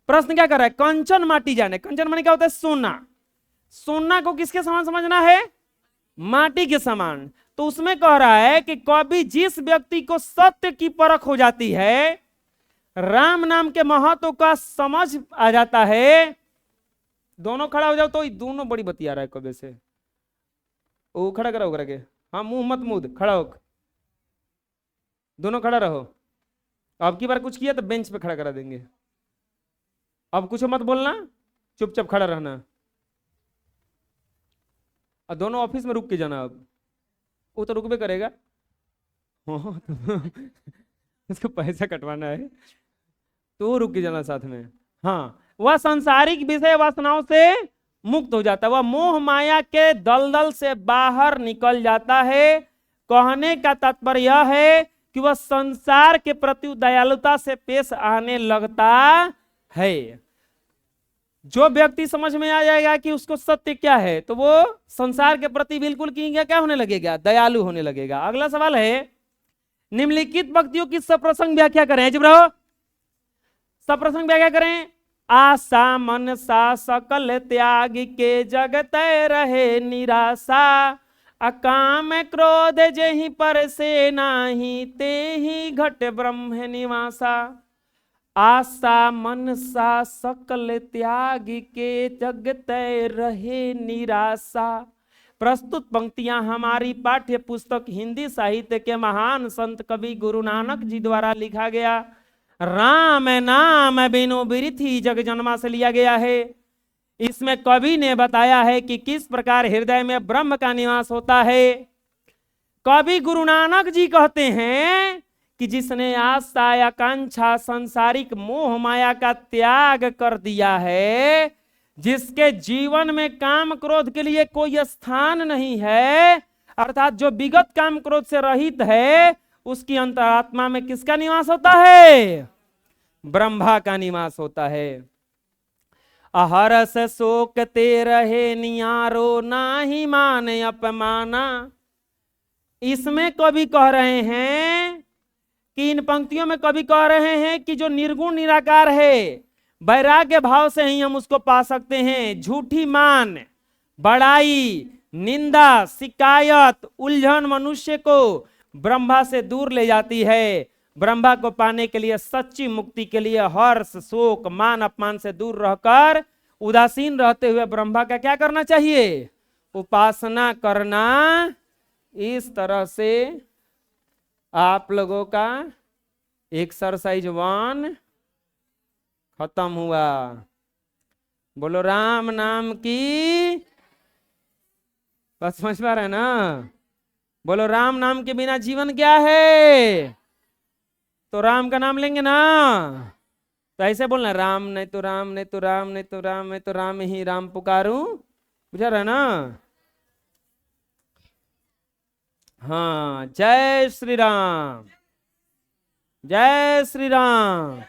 प्रश्न क्या कर रहा है? कंचन माटी जाने। कंचन माने क्या होता है? सोना। सोना को किसके समान समझना है? माटी के समान। तो उसमें कह रहा है कि कभी जिस व्यक्ति को सत्य की परख हो जाती है, राम नाम के महत्व का समझ आ जाता है। दोनों खड़ा हो जाओ तो दोनों बड़ी बतिया रहा है कभी से। वो खड़ा करा होकर के, हाँ मुंह मत मुद, खड़ा हो, दोनों खड़ा रहो। अब की बार कुछ किया तो बेंच पे खड़ा करा देंगे। अब कुछ मत बोलना, चुपचाप खड़ा रहना। और दोनों ऑफिस में रुक के जाना। अब वो तो रुकबे करेगा, उसको पैसा कटवाना है तो रुक के जाना साथ में। हाँ, वह सांसारिक विषय वासनाओं से मुक्त हो जाता है, वह मोह माया के दलदल से बाहर निकल जाता है। कहने का तात्पर्य यह है कि वह संसार के प्रति दयालुता से पेश आने लगता है। जो व्यक्ति समझ में आ जाएगा कि उसको सत्य क्या है, तो वो संसार के प्रति बिल्कुल क्या होने लगेगा? दयालु होने लगेगा। अगला सवाल है, निम्नलिखित पंक्तियों की सप्रसंग व्याख्या करें। चुप रहो, सप्रसंग व्याख्या करें। आशा मन सा सकल त्याग के जगत रहे निराशा, अकाम क्रोध जहि पर से नाही ते ही घट ब्रह्म निवासा। आशा मन सा सकल त्याग के जगत रहे निराशा। प्रस्तुत पंक्तियां हमारी पाठ्य पुस्तक हिंदी साहित्य के महान संत कवि गुरु नानक जी द्वारा लिखा गया राम नाम बिनु बिरथी जग जन्मा से लिया गया है। इसमें कवि ने बताया है कि किस प्रकार हृदय में ब्रह्म का निवास होता है। कवि गुरु नानक जी कहते हैं कि जिसने आशा आकांक्षा सांसारिक मोह माया का त्याग कर दिया है, जिसके जीवन में काम क्रोध के लिए कोई स्थान नहीं है, अर्थात जो विगत काम क्रोध से रहित है, उसकी अंतरात्मा में किसका निवास होता है? ब्रह्मा का निवास होता है। अहरस शोक ते रहे नियारो नाही माने अपमाना। इसमें कवि कह रहे हैं कि इन पंक्तियों में कवि कह रहे हैं कि जो निर्गुण निराकार है, वैराग्य भाव से ही हम उसको पा सकते हैं। झूठी मान, बड़ाई, निंदा, शिकायत, उलझन मनुष्य को ब्रह्मा से दूर ले जाती है। ब्रह्मा को पाने के लिए, सच्ची मुक्ति के लिए हर्ष शोक मान अपमान से दूर रहकर उदासीन रहते हुए ब्रह्मा का क्या करना चाहिए? उपासना करना। इस तरह से आप लोगों का एक्सरसाइज 1 खत्म हुआ। बोलो राम नाम की, बस समझ पा रहे हैं ना? बोलो राम नाम के बिना जीवन क्या है? तो राम का नाम लेंगे ना, तो ऐसे बोलना, राम नहीं तो राम, नहीं तो राम, नहीं तो राम, नहीं तो राम ही राम पुकारूं। बुझा रहा ना? हाँ, जय श्री राम, जय श्री राम।